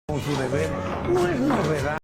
con su deber, no es novedad.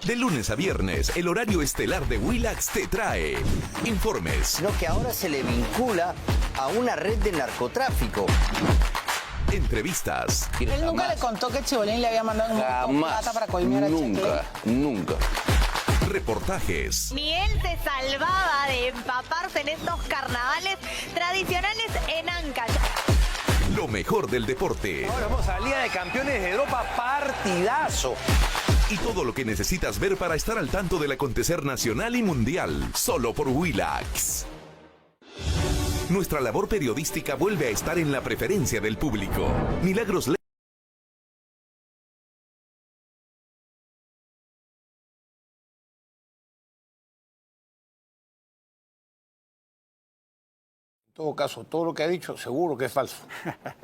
De lunes a viernes, el horario estelar de Willax te trae informes, Lo que ahora se le vincula a una red de narcotráfico. entrevistas, Él nunca le contó que Chibolín le había mandado un montón de Jamás. plata para coimear a Nunca, nunca. reportajes, Ni él se salvaba de empaparse en estos carnavales tradicionales en Ancash. lo mejor del deporte Ahora vamos a la Liga de Campeones de Europa, partidazo. y todo lo que necesitas ver para estar al tanto del acontecer nacional y mundial, solo por Willax. Nuestra labor periodística vuelve a estar en la preferencia del público. Milagros En todo caso, todo lo que ha dicho, seguro que es falso.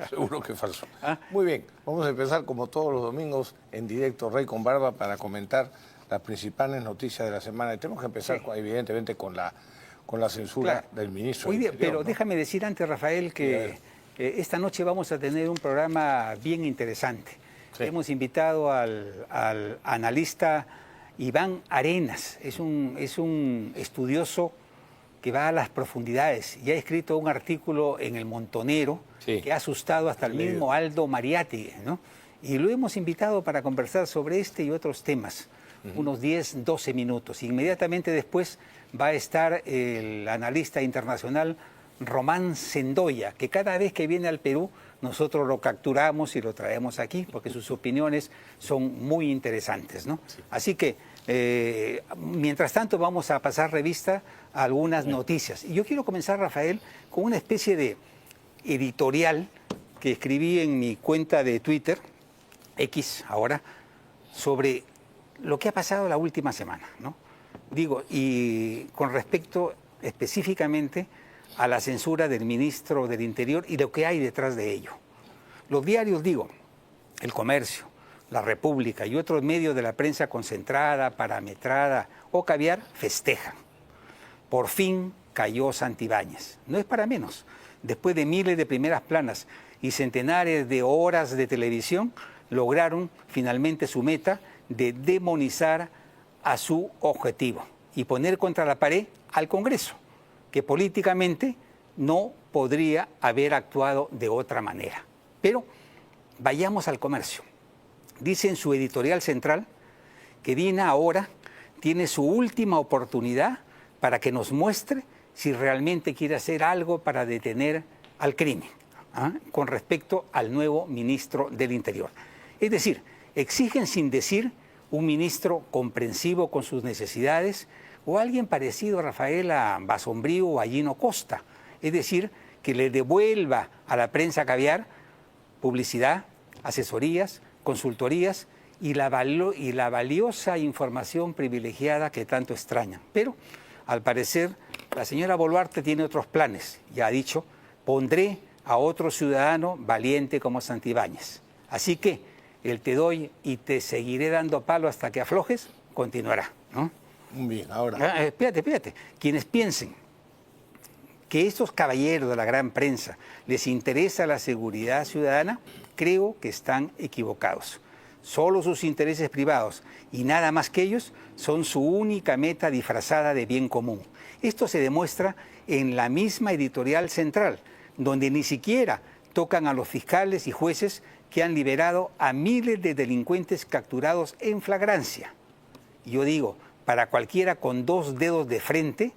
Seguro que es falso. Muy bien, vamos a empezar como todos los domingos en directo, Rey con Barba, para comentar las principales noticias de la semana. Y tenemos que empezar, evidentemente, con la censura del ministro. Hoy del día, Interior, pero ¿no? déjame decir antes, Rafael, que esta noche vamos a tener un programa bien interesante. Sí. Hemos invitado al analista Iván Arenas. Es un estudioso que va a las profundidades y ha escrito un artículo en El Montonero que ha asustado hasta el mismo Aldo Mariátegui, ¿no? Y lo hemos invitado para conversar sobre este y otros temas, unos 10, 12 minutos. Inmediatamente después va a estar el analista internacional Román Sendoya, que cada vez que viene al Perú nosotros lo capturamos y lo traemos aquí porque sus opiniones son muy interesantes, ¿no? Así que, mientras tanto, vamos a pasar revista a algunas noticias. Y yo quiero comenzar, Rafael, con una especie de editorial que escribí en mi cuenta de Twitter, X ahora, sobre lo que ha pasado la última semana, ¿no? Digo, y con respecto específicamente a la censura del ministro del Interior y lo que hay detrás de ello. Los diarios, digo, El Comercio, La República y otros medios de la prensa concentrada, parametrada o caviar festejan. Por fin cayó Santibáñez. No es para menos. después de miles de primeras planas y centenares de horas de televisión, lograron finalmente su meta de demonizar a su objetivo y poner contra la pared al Congreso, que políticamente no podría haber actuado de otra manera. Pero vayamos al comercio. Dice en su editorial central que Dina ahora tiene su última oportunidad para que nos muestre si realmente quiere hacer algo para detener al crimen, con respecto al nuevo ministro del Interior. Es decir, exigen sin decir un ministro comprensivo con sus necesidades o alguien parecido a Rafael Basombrío o a Gino Costa. Es decir, que le devuelva a la prensa caviar publicidad, asesorías, consultorías y la valiosa información privilegiada que tanto extrañan. Pero, al parecer, la señora Boluarte tiene otros planes. Ya ha dicho, pondré a otro ciudadano valiente como Santibáñez. Así que el te doy y te seguiré dando palo hasta que aflojes continuará, ¿no? Bien, ahora... Espérate. Quienes piensen que estos caballeros de la gran prensa les interesa la seguridad ciudadana, creo que están equivocados. Solo sus intereses privados y nada más que ellos son su única meta disfrazada de bien común. Esto se demuestra en la misma editorial central, donde ni siquiera tocan a los fiscales y jueces que han liberado a miles de delincuentes capturados en flagrancia. Yo digo, para cualquiera con 2 dedos de frente,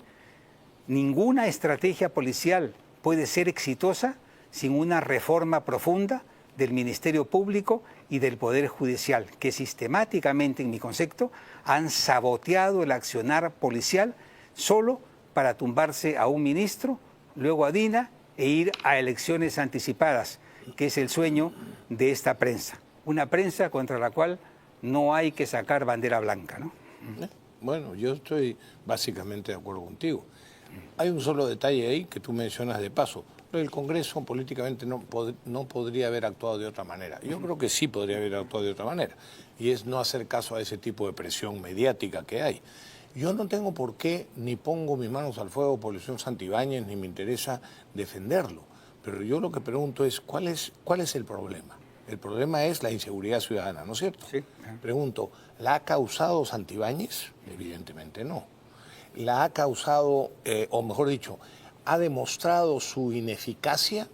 ninguna estrategia policial puede ser exitosa sin una reforma profunda del Ministerio Público y del Poder Judicial, que sistemáticamente, en mi concepto, han saboteado el accionar policial solo para tumbarse a un ministro, luego a Dina e ir a elecciones anticipadas, que es el sueño de esta prensa. Una prensa contra la cual no hay que sacar bandera blanca, ¿no? Bueno, yo estoy básicamente de acuerdo contigo. Hay un solo detalle ahí que tú mencionas de paso. El Congreso políticamente no podría haber actuado de otra manera. Yo creo que sí podría haber actuado de otra manera. Y es no hacer caso a ese tipo de presión mediática que hay. Yo no tengo por qué, ni pongo mis manos al fuego por el señor Santibáñez, ni me interesa defenderlo. Pero yo lo que pregunto es, ¿cuál es el problema? El problema es la inseguridad ciudadana, ¿no es cierto? Sí. Pregunto, ¿la ha causado Santibáñez? Evidentemente no. ¿La ha causado, o mejor dicho, ha demostrado su ineficacia?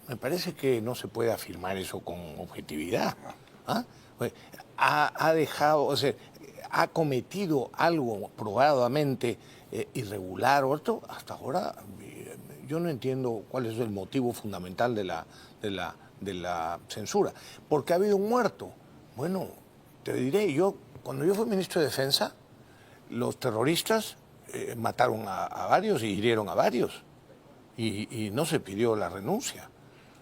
Me parece que no se puede afirmar eso con objetividad. Ha dejado, o sea, ha cometido algo probadamente irregular o otro. Hasta ahora yo no entiendo cuál es el motivo fundamental de la censura. Porque ha habido un muerto. Bueno, te diré, cuando yo fui ministro de Defensa, los terroristas mataron a varios y hirieron a varios. Y no se pidió la renuncia.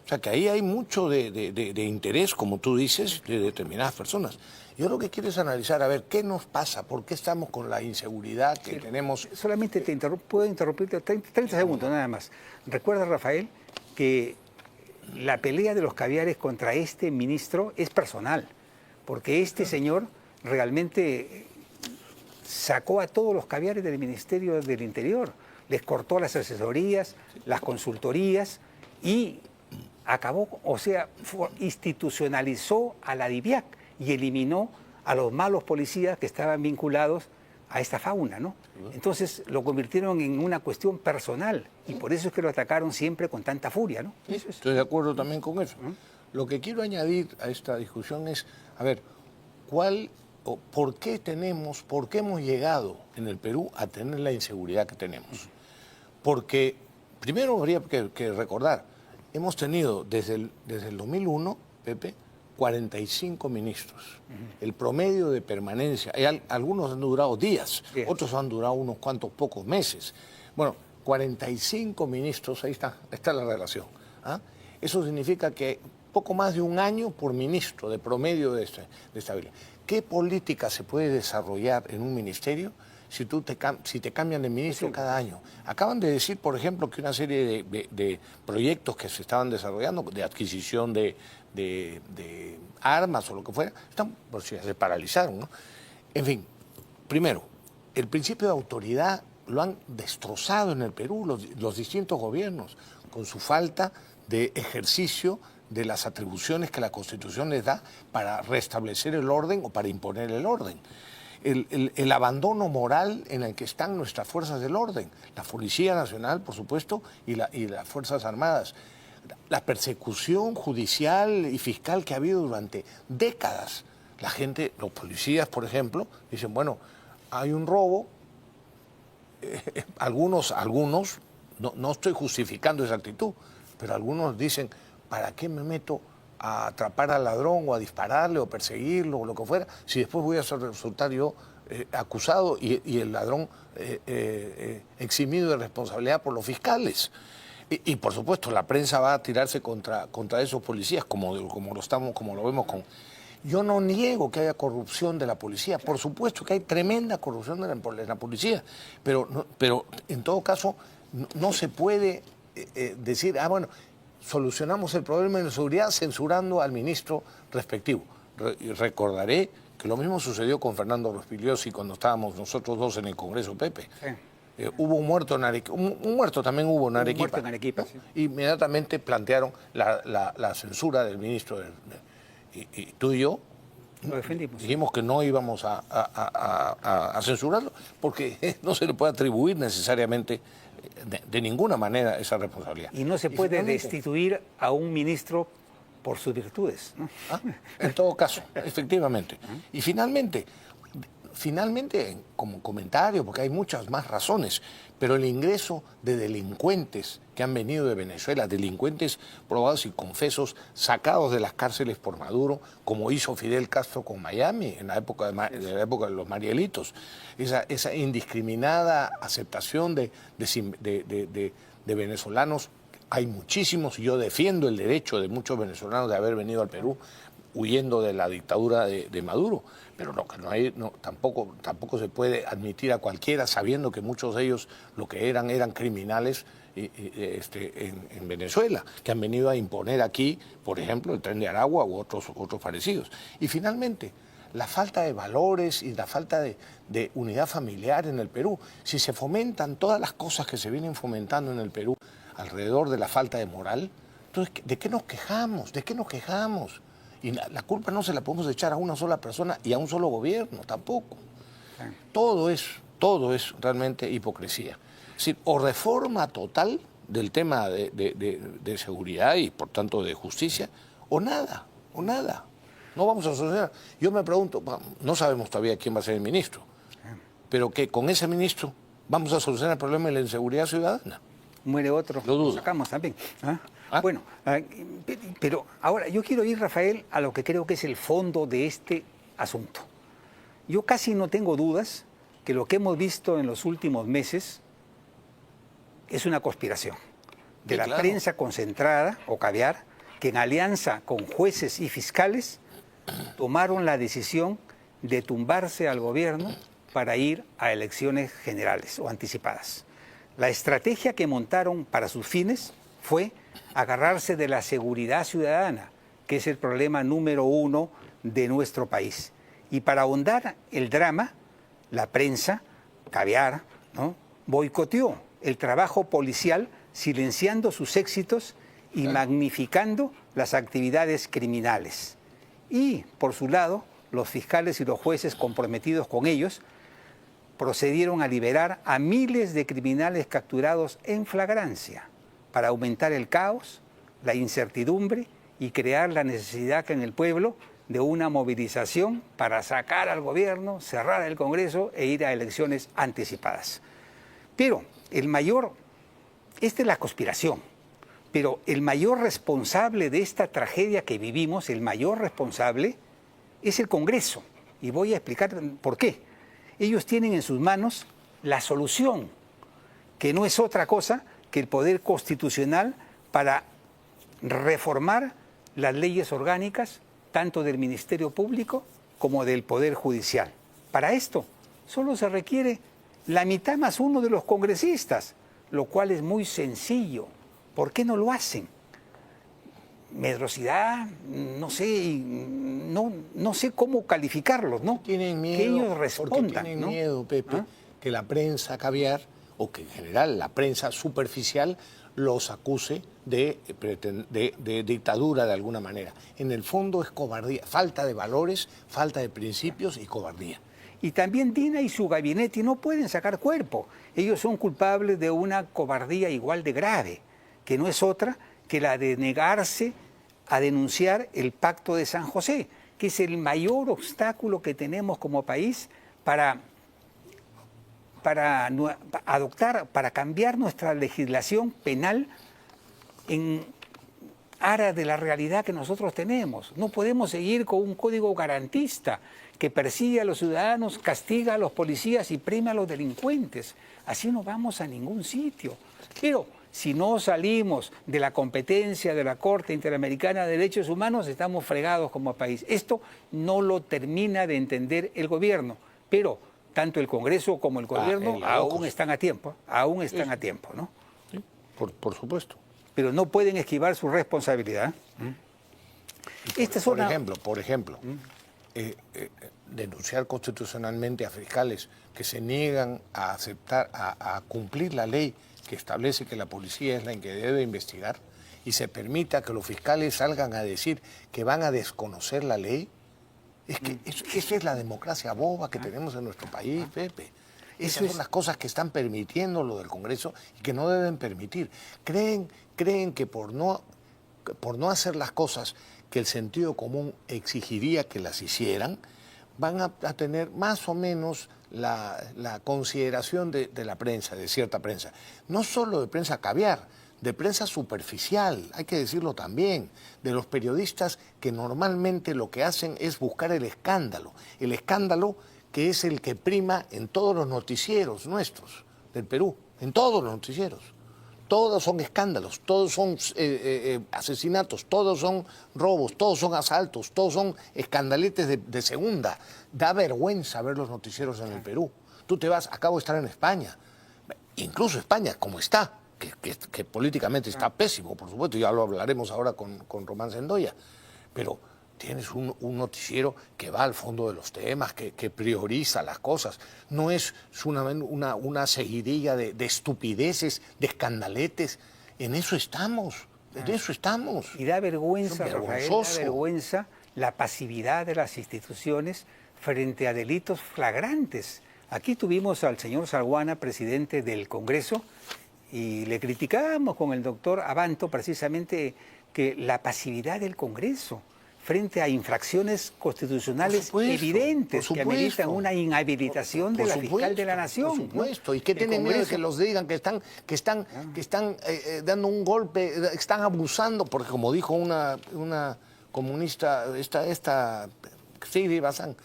O sea que ahí hay mucho de interés, como tú dices, de determinadas personas. Yo lo que quiero es analizar, a ver, ¿qué nos pasa? ¿Por qué estamos con la inseguridad que tenemos? Solamente puedo interrumpirte 30 segundos nada más. Recuerda, Rafael, que la pelea de los caviares contra este ministro es personal, porque este señor realmente sacó a todos los caviares del Ministerio del Interior, les cortó las asesorías, las consultorías y acabó, o sea, institucionalizó a la DIVIAC y eliminó a los malos policías que estaban vinculados a esta fauna, ¿no? Entonces lo convirtieron en una cuestión personal y por eso es que lo atacaron siempre con tanta furia, ¿no? Estoy de acuerdo también con eso. Lo que quiero añadir a esta discusión es, a ver, ¿por qué hemos llegado en el Perú a tener la inseguridad que tenemos? Porque primero habría que recordar, hemos tenido desde el 2001, Pepe, 45 ministros. El promedio de permanencia, algunos han durado días, otros han durado unos cuantos pocos meses. Bueno, 45 ministros, ahí está la relación. Eso significa que poco más de un año por ministro de promedio de estabilidad. ¿Qué política se puede desarrollar en un ministerio si te cambian de ministro cada año? Acaban de decir, por ejemplo, que una serie de proyectos que se estaban desarrollando, de adquisición de armas o lo que fuera, se paralizaron, ¿no? En fin, primero, el principio de autoridad lo han destrozado en el Perú los distintos gobiernos. con su falta de ejercicio de las atribuciones que la Constitución les da para restablecer el orden o para imponer el orden. El abandono moral en el que están nuestras fuerzas del orden, la Policía Nacional, por supuesto, y las Fuerzas Armadas. La persecución judicial y fiscal que ha habido durante décadas. La gente, los policías, por ejemplo, dicen, bueno, hay un robo, algunos, no estoy justificando esa actitud, pero algunos dicen, ¿para qué me meto a atrapar al ladrón o a dispararle o perseguirlo o lo que fuera, si después voy a resultar yo acusado y el ladrón eximido de responsabilidad por los fiscales? Y por supuesto la prensa va a tirarse contra esos policías como lo vemos con... Yo no niego que haya corrupción de la policía, por supuesto que hay tremenda corrupción de la policía, pero en todo caso no se puede decir, bueno, solucionamos el problema de la seguridad censurando al ministro respectivo. Recordaré que lo mismo sucedió con Fernando Rospigliosi cuando estábamos nosotros dos en el Congreso, Pepe. Sí. Hubo un muerto en Arequipa, un muerto también hubo en Arequipa. Un muerto en Arequipa, sí. Inmediatamente plantearon la censura del ministro. Y tú y yo lo defendimos. Dijimos que no íbamos a censurarlo porque no se le puede atribuir necesariamente de ninguna manera esa responsabilidad. Y no se puede destituir a un ministro por sus virtudes, ¿no? En todo caso, efectivamente. Y finalmente, como comentario, porque hay muchas más razones, pero el ingreso de delincuentes que han venido de Venezuela, delincuentes probados y confesos, sacados de las cárceles por Maduro, como hizo Fidel Castro con Miami en la época de los Marielitos, esa indiscriminada aceptación de venezolanos. Hay muchísimos, y yo defiendo el derecho de muchos venezolanos de haber venido al Perú huyendo de la dictadura de Maduro, pero tampoco se puede admitir a cualquiera sabiendo que muchos de ellos lo que eran criminales en Venezuela, que han venido a imponer aquí, por ejemplo, el Tren de Aragua u otros parecidos. Y finalmente, la falta de valores y la falta de unidad familiar en el Perú. Si se fomentan todas las cosas que se vienen fomentando en el Perú alrededor de la falta de moral, entonces, ¿de qué nos quejamos? ¿De qué nos quejamos? Y la culpa no se la podemos echar a una sola persona y a un solo gobierno, tampoco. Todo es realmente hipocresía. Es decir, o reforma total del tema de seguridad y, por tanto, de justicia, o nada. No vamos a solucionar. Yo me pregunto, no sabemos todavía quién va a ser el ministro, pero que con ese ministro vamos a solucionar el problema de la inseguridad ciudadana. Muere otro, lo sacamos también. Bueno, pero ahora yo quiero ir, Rafael, a lo que creo que es el fondo de este asunto. Yo casi no tengo dudas que lo que hemos visto en los últimos meses es una conspiración de la prensa concentrada o caviar, que en alianza con jueces y fiscales tomaron la decisión de tumbarse al gobierno para ir a elecciones generales o anticipadas. La estrategia que montaron para sus fines fue agarrarse de la seguridad ciudadana, que es el problema número uno de nuestro país. Y para ahondar el drama, la prensa, caviar, ¿no?, boicoteó el trabajo policial, silenciando sus éxitos y magnificando las actividades criminales. Y, por su lado, los fiscales y los jueces comprometidos con ellos procedieron a liberar a miles de criminales capturados en flagrancia para aumentar el caos, la incertidumbre y crear la necesidad en el pueblo de una movilización para sacar al gobierno, cerrar el Congreso e ir a elecciones anticipadas. Pero esta es la conspiración, pero el mayor responsable de esta tragedia que vivimos, el mayor responsable, es el Congreso. Y voy a explicar por qué. Ellos tienen en sus manos la solución, que no es otra cosa que el poder constitucional para reformar las leyes orgánicas, tanto del Ministerio Público como del Poder Judicial. Para esto solo se requiere la mitad más uno de los congresistas, lo cual es muy sencillo. ¿Por qué no lo hacen? Medrosidad, no sé cómo calificarlos, ¿no? Tienen miedo, que ellos respondan, porque tienen ¿no? miedo, Pepe, que la prensa caviar, o que en general la prensa superficial, los acuse de dictadura de alguna manera. En el fondo es cobardía, falta de valores, falta de principios y cobardía. Y también Dina y su gabinete no pueden sacar cuerpo. Ellos son culpables de una cobardía igual de grave, que no es otra que la de negarse a denunciar el Pacto de San José, que es el mayor obstáculo que tenemos como país para cambiar nuestra legislación penal en aras de la realidad que nosotros tenemos. No podemos seguir con un código garantista que persigue a los ciudadanos, castiga a los policías y premia a los delincuentes. Así no vamos a ningún sitio. Pero si no salimos de la competencia de la Corte Interamericana de Derechos Humanos, estamos fregados como país. Esto no lo termina de entender el gobierno, pero tanto el Congreso como el gobierno aún están a tiempo, ¿no? Sí, por supuesto. Pero no pueden esquivar su responsabilidad. Por ejemplo, denunciar constitucionalmente a fiscales que se niegan a aceptar, a cumplir la ley que establece que la policía es la que debe investigar y se permita que los fiscales salgan a decir que van a desconocer la ley. Es que eso es la democracia boba que tenemos en nuestro país, Pepe. Esas son las cosas que están permitiendo lo del Congreso y que no deben permitir. Creen que por no hacer las cosas que el sentido común exigiría que las hicieran, van a tener más o menos la consideración de la prensa, de cierta prensa. No solo de prensa caviar, de prensa superficial, hay que decirlo también, de los periodistas que normalmente lo que hacen es buscar el escándalo que es el que prima en todos los noticieros nuestros del Perú, en todos los noticieros. Todos son escándalos, todos son asesinatos, todos son robos, todos son asaltos, todos son escandaletes de segunda. Da vergüenza ver los noticieros en el Perú. Tú te vas, acabo de estar en España, incluso España, como está, que políticamente está pésimo, por supuesto, ya lo hablaremos ahora con Román Sendoya, pero tienes un noticiero que va al fondo de los temas, que prioriza las cosas. No es una seguidilla de estupideces, de escandaletes. En eso estamos, Y da vergüenza, Rafael, da vergüenza la pasividad de las instituciones frente a delitos flagrantes. Aquí tuvimos al señor Salguana, presidente del Congreso, y le criticábamos con el doctor Abanto precisamente que la pasividad del Congreso frente a infracciones constitucionales evidentes que ameritan una inhabilitación de la fiscal de la Nación. Por supuesto, y que tienen miedo de que los digan que están dando un golpe, están abusando, porque como dijo una comunista, esta Sigrid Bazán,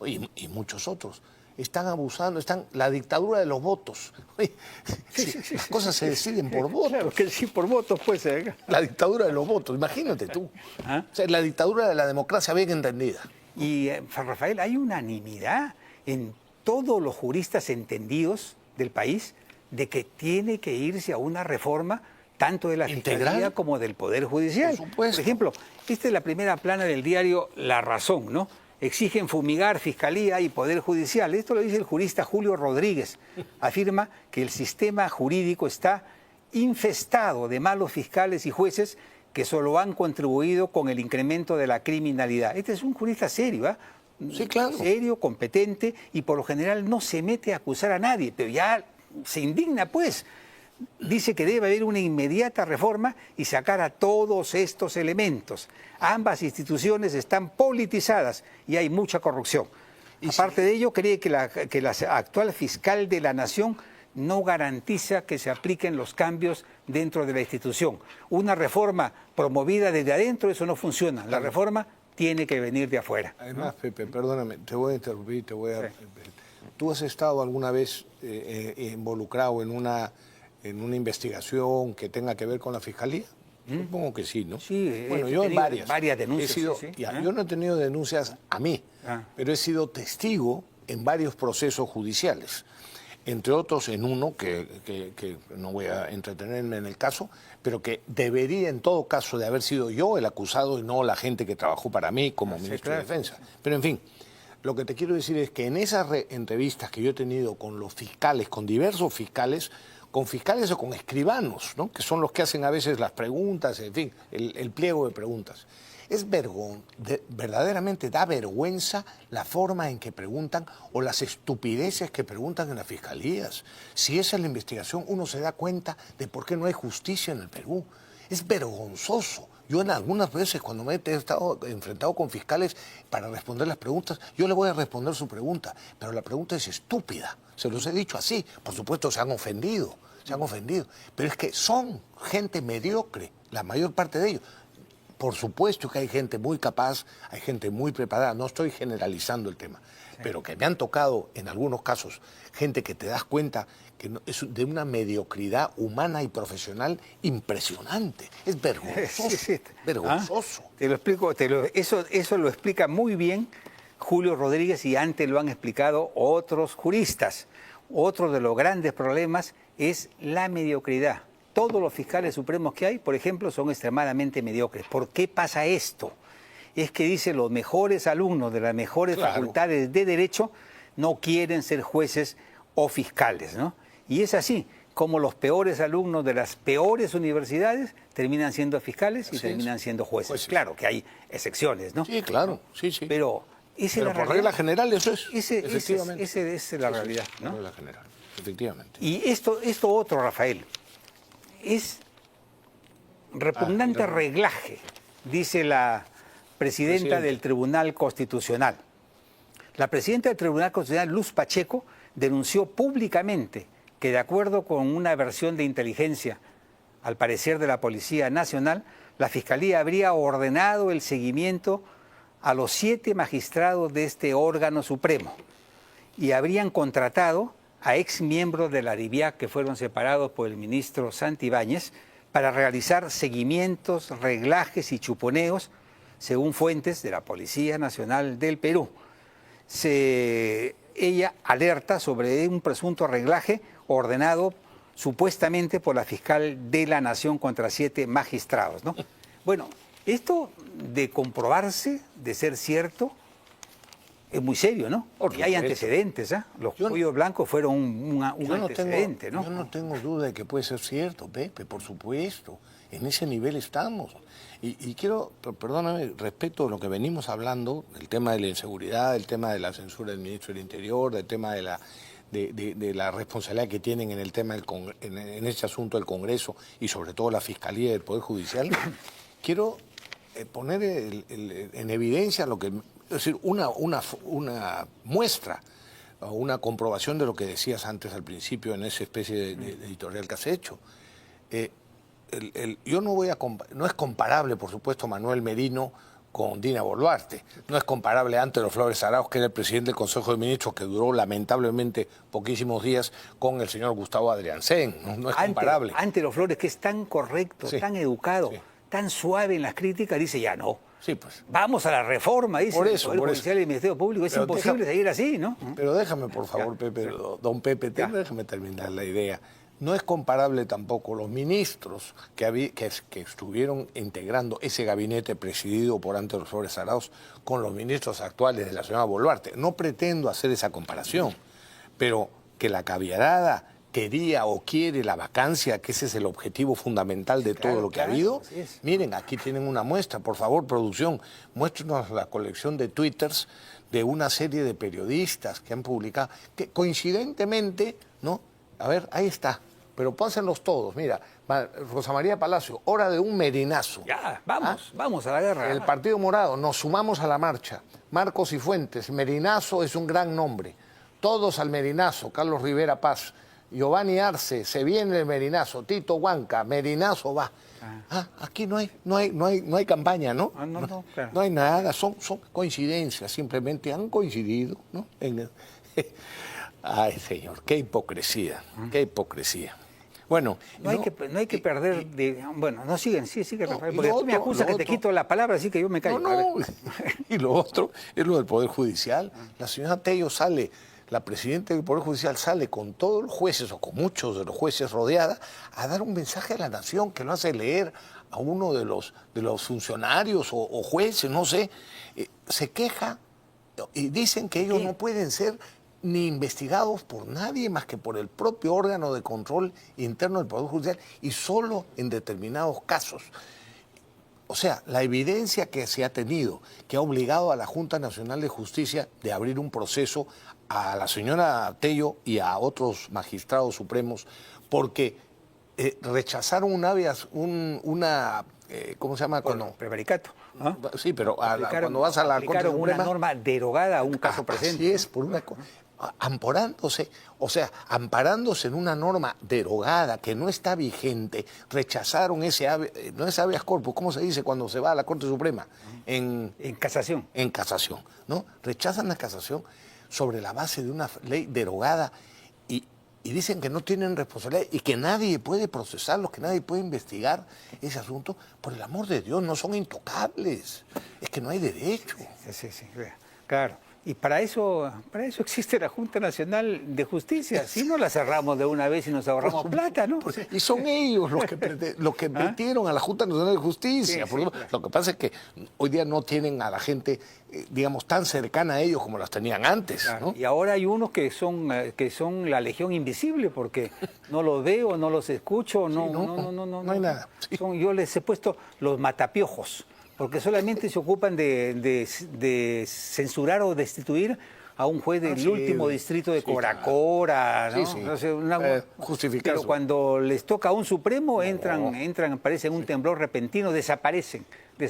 y muchos otros, están abusando, la dictadura de los votos. Las cosas se deciden por votos. Claro, que sí, por votos puede ser. La dictadura de los votos, imagínate tú. O sea, la dictadura de la democracia bien entendida. Y, Rafael, hay unanimidad en todos los juristas entendidos del país de que tiene que irse a una reforma tanto de la Fiscalía como del Poder Judicial. Por supuesto. Por ejemplo, esta es la primera plana del diario La Razón, ¿no? Exigen fumigar Fiscalía y Poder Judicial. Esto lo dice el jurista Julio Rodríguez. Afirma que el sistema jurídico está infestado de malos fiscales y jueces que solo han contribuido con el incremento de la criminalidad. Este es un jurista serio, ¿ah? Sí, claro. Serio, competente, y por lo general no se mete a acusar a nadie, pero ya se indigna, pues. Dice que debe haber una inmediata reforma y sacar a todos estos elementos. Ambas instituciones están politizadas y hay mucha corrupción. Aparte de ello, cree que la actual fiscal de la Nación no garantiza que se apliquen los cambios dentro de la institución. Una reforma promovida desde adentro, eso no funciona. La reforma tiene que venir de afuera. Además, Pepe, perdóname, te voy a interrumpir, ¿Tú has estado alguna vez involucrado en una investigación que tenga que ver con la Fiscalía? Supongo que sí, ¿no? Sí, bueno, yo en varias denuncias. Yo no he tenido denuncias a mí, pero he sido testigo en varios procesos judiciales. Entre otros en uno que no voy a entretenerme en el caso, pero que debería en todo caso de haber sido yo el acusado y no la gente que trabajó para mí como ministro de Defensa. Pero en fin, lo que te quiero decir es que en esas entrevistas que yo he tenido con los fiscales, con diversos fiscales, con fiscales o con escribanos, ¿no? Que son los que hacen a veces las preguntas, en fin, el pliego de preguntas. Verdaderamente da vergüenza la forma en que preguntan o las estupideces que preguntan en las fiscalías. Si esa es la investigación, uno se da cuenta de por qué no hay justicia en el Perú. Es vergonzoso. Yo en algunas veces cuando me he estado enfrentado con fiscales para responder las preguntas, yo le voy a responder su pregunta, pero la pregunta es estúpida. Se los he dicho así. Por supuesto se han ofendido, pero es que son gente mediocre, la mayor parte de ellos. Por supuesto que hay gente muy capaz, hay gente muy preparada, no estoy generalizando el tema, pero que me han tocado en algunos casos gente que te das cuenta que es de una mediocridad humana y profesional impresionante. Es vergonzoso, vergonzoso. Te lo explico, eso lo explica muy bien Julio Rodríguez y antes lo han explicado otros juristas. Otro de los grandes problemas es la mediocridad. Todos los fiscales supremos que hay, por ejemplo, son extremadamente mediocres. ¿Por qué pasa esto? Es que dice los mejores alumnos de las mejores facultades de Derecho no quieren ser jueces o fiscales, ¿no? Y es así, como los peores alumnos de las peores universidades terminan siendo fiscales y terminan siendo jueces. Claro que hay excepciones, ¿no? Sí, claro, sí. Pero por regla general eso es, efectivamente. Esa es la realidad, ¿no? Por regla general, efectivamente. Y esto otro, Rafael, es repugnante reglaje, dice la presidenta del Tribunal Constitucional. La presidenta del Tribunal Constitucional, Luz Pacheco, denunció públicamente que de acuerdo con una versión de inteligencia, al parecer de la Policía Nacional, la Fiscalía habría ordenado el seguimiento a los 7 magistrados de este órgano supremo y habrían contratado a exmiembros de la DIVIAC que fueron separados por el ministro Santibáñez para realizar seguimientos, reglajes y chuponeos, según fuentes de la Policía Nacional del Perú. Ella alerta sobre un presunto reglaje ordenado supuestamente por la fiscal de la Nación contra 7 magistrados, ¿no? Bueno, esto de comprobarse, de ser cierto, es muy serio, ¿no? Porque hay antecedentes, ¿ah? Los cuellos blancos fueron un antecedente, ¿no? Yo no tengo duda de que puede ser cierto, Pepe, por supuesto. En ese nivel estamos. Y quiero, perdóname, respecto a lo que venimos hablando, el tema de la inseguridad, el tema de la censura del ministro del Interior, del tema de la responsabilidad que tienen en el tema en este asunto del Congreso y sobre todo la Fiscalía del Poder Judicial, quiero poner en evidencia lo que, es decir, una muestra o una comprobación de lo que decías antes al principio en esa especie de editorial que has hecho. Yo no es comparable, por supuesto, Manuel Merino con Dina Boluarte. No es comparable Antero Flores Arauz, que era el presidente del Consejo de Ministros, que duró lamentablemente poquísimos días, con el señor Gustavo Adriancén. No es comparable. Antero Flores, que es tan correcto, tan educado, tan suave en las críticas, dice ya no. Sí, pues. Vamos a la reforma, dice el Poder Judicial y el Ministerio Público. Es imposible seguir así, ¿no? Pero déjame, por favor, Pepe, don Pepe, déjame terminar la idea. No es comparable tampoco los ministros que estuvieron integrando ese gabinete presidido por Antero Flores Arauz con los ministros actuales de la señora Boluarte. No pretendo hacer esa comparación, pero que la caviarada quería o quiere la vacancia, que ese es el objetivo fundamental de todo lo que ha habido. Miren, aquí tienen una muestra. Por favor, producción, muéstrenos la colección de twitters de una serie de periodistas que han publicado, que coincidentemente, ¿no? A ver, ahí está. Pero pásenlos todos. Mira, Rosa María Palacio, hora de un merinazo. Ya, vamos a la guerra. El Partido Morado, nos sumamos a la marcha. Marcos y Fuentes, merinazo es un gran nombre. Todos al merinazo. Carlos Rivera Paz, Giovanni Arce, se viene el merinazo. Tito Huanca, merinazo va. Aquí no hay campaña, ¿no? Claro. No hay nada, son coincidencias, simplemente han coincidido, ¿no? Ay, señor, qué hipocresía, qué hipocresía. Bueno, no hay que perder de... Bueno, no sigue, Rafael, porque tú me acusas que te quito la palabra, así que yo me callo. No. Y lo otro es lo del Poder Judicial. La señora Tello sale, la presidenta del Poder Judicial sale con todos los jueces, o con muchos de los jueces rodeada, a dar un mensaje a la nación que lo hace leer a uno de los funcionarios o jueces, no sé. Se queja y dicen que ellos no pueden ser ni investigados por nadie más que por el propio órgano de control interno del Poder Judicial y solo en determinados casos. O sea, la evidencia que se ha tenido, que ha obligado a la Junta Nacional de Justicia de abrir un proceso a la señora Tello y a otros magistrados supremos, porque rechazaron ¿cómo se llama? Bueno, prevaricato. ¿Ah? Sí, pero cuando vas a la Corte Suprema... una norma derogada a un caso presente. Así es, por una amparándose en una norma derogada que no está vigente, rechazaron no es habeas corpus, ¿cómo se dice cuando se va a la Corte Suprema? En casación. En casación, ¿no? Rechazan la casación sobre la base de una ley derogada y dicen que no tienen responsabilidad y que nadie puede procesarlos, que nadie puede investigar ese asunto. Por el amor de Dios, no son intocables. Es que no hay derecho. Sí, claro. Y para eso existe la Junta Nacional de Justicia. Si no la cerramos de una vez y nos ahorramos plata, ¿no? Y son ellos los que metieron a la Junta Nacional de Justicia. Sí, claro. Lo que pasa es que hoy día no tienen a la gente, digamos, tan cercana a ellos como las tenían antes. Claro. ¿No? Y ahora hay unos que son la legión invisible porque no los veo, no los escucho, no hay nada. Sí. Yo les he puesto los matapiojos, porque solamente se ocupan de censurar o destituir a un juez del último distrito de Coracora, ¿no? Sí. Justificar. Pero cuando les toca a un supremo, entran, aparecen un temblor repentino, desaparecen.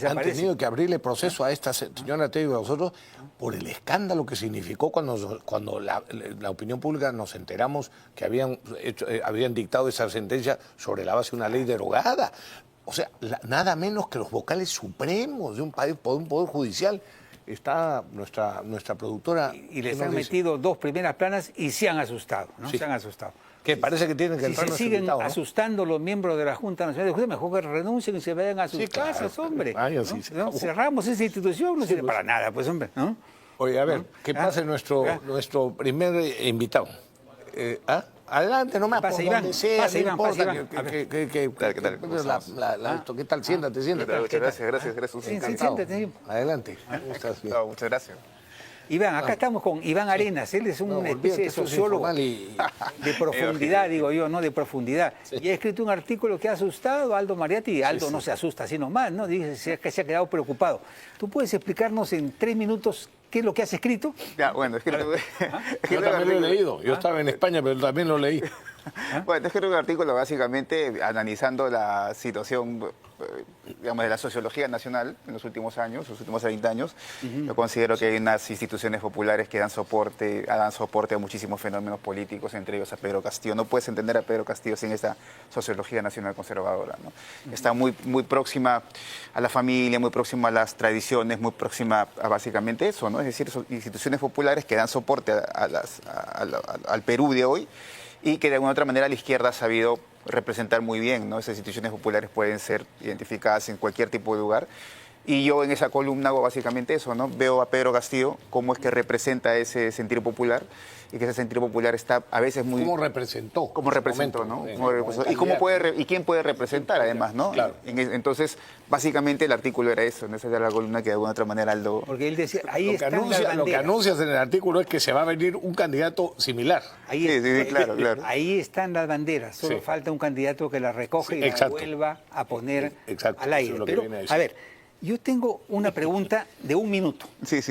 Han tenido que abrirle proceso a esta señora Tello y a nosotros por el escándalo que significó cuando la opinión pública nos enteramos que habían dictado esa sentencia sobre la base de una ley derogada. O sea, nada menos que los vocales supremos de un país, de un poder judicial. Está nuestra productora. Y les han metido 2 primeras planas y se han asustado, ¿no? Sí. Se han asustado. Que parece que tienen que si entrar se siguen invitado, ¿no? asustando los miembros de la Junta Nacional de Justicia, mejor que renuncien y se vayan a sus casas, hombre. ¿No? Cerramos esa institución, no sirve para nada, pues, hombre, ¿no? Oye, a ver, ¿qué pasa nuestro primer invitado? Adelante nomás, pasa, por Iván, donde sea, pasa, no Iván, importa. ¿Qué tal? ¿Qué tal? Siéntate. Gracias. Siéntate. Adelante. ¿Cómo estás? Bien. Muchas gracias. Iván, acá estamos con Iván Arenas, él es una especie de sociólogo de profundidad, digo yo, ¿no? De profundidad. Sí. Y ha escrito un artículo que ha asustado a Aldo Mariatti y Aldo no se asusta así nomás, ¿no? Dice que se ha quedado preocupado. ¿Tú puedes explicarnos en 3 minutos qué es lo que has escrito? Ya, bueno, es que yo también lo he leído. Yo estaba en España, pero también lo leí. Bueno, es que un artículo básicamente analizando la situación, digamos, de la sociología nacional en los últimos años, los últimos 30 años. Yo considero que hay unas instituciones populares que dan soporte a muchísimos fenómenos políticos, entre ellos a Pedro Castillo. No puedes entender a Pedro Castillo sin esta sociología nacional conservadora, ¿no? Está muy próxima a la familia, muy próxima a las tradiciones, muy próxima a básicamente eso, ¿no? Es decir, son instituciones populares que dan soporte al Perú de hoy, y que de alguna otra manera la izquierda ha sabido representar muy bien, ¿no? Esas instituciones populares pueden ser identificadas en cualquier tipo de lugar. Y yo en esa columna hago básicamente eso, ¿no? Veo a Pedro Castillo cómo es que representa ese sentir popular, y que ese sentir popular está a veces muy... ¿Cómo representó? ¿Cómo representó, no? ¿Y quién puede representar, además, no? Claro. Entonces, básicamente el artículo era eso, ¿no? Esa era la columna que de alguna otra manera Aldo... Porque él decía, lo que anuncias en el artículo es que se va a venir un candidato similar. Claro. Ahí están las banderas, solo falta un candidato que las recoge y las vuelva a poner al aire. Eso es Pero, a ver, yo tengo una pregunta de 1 minuto. Sí.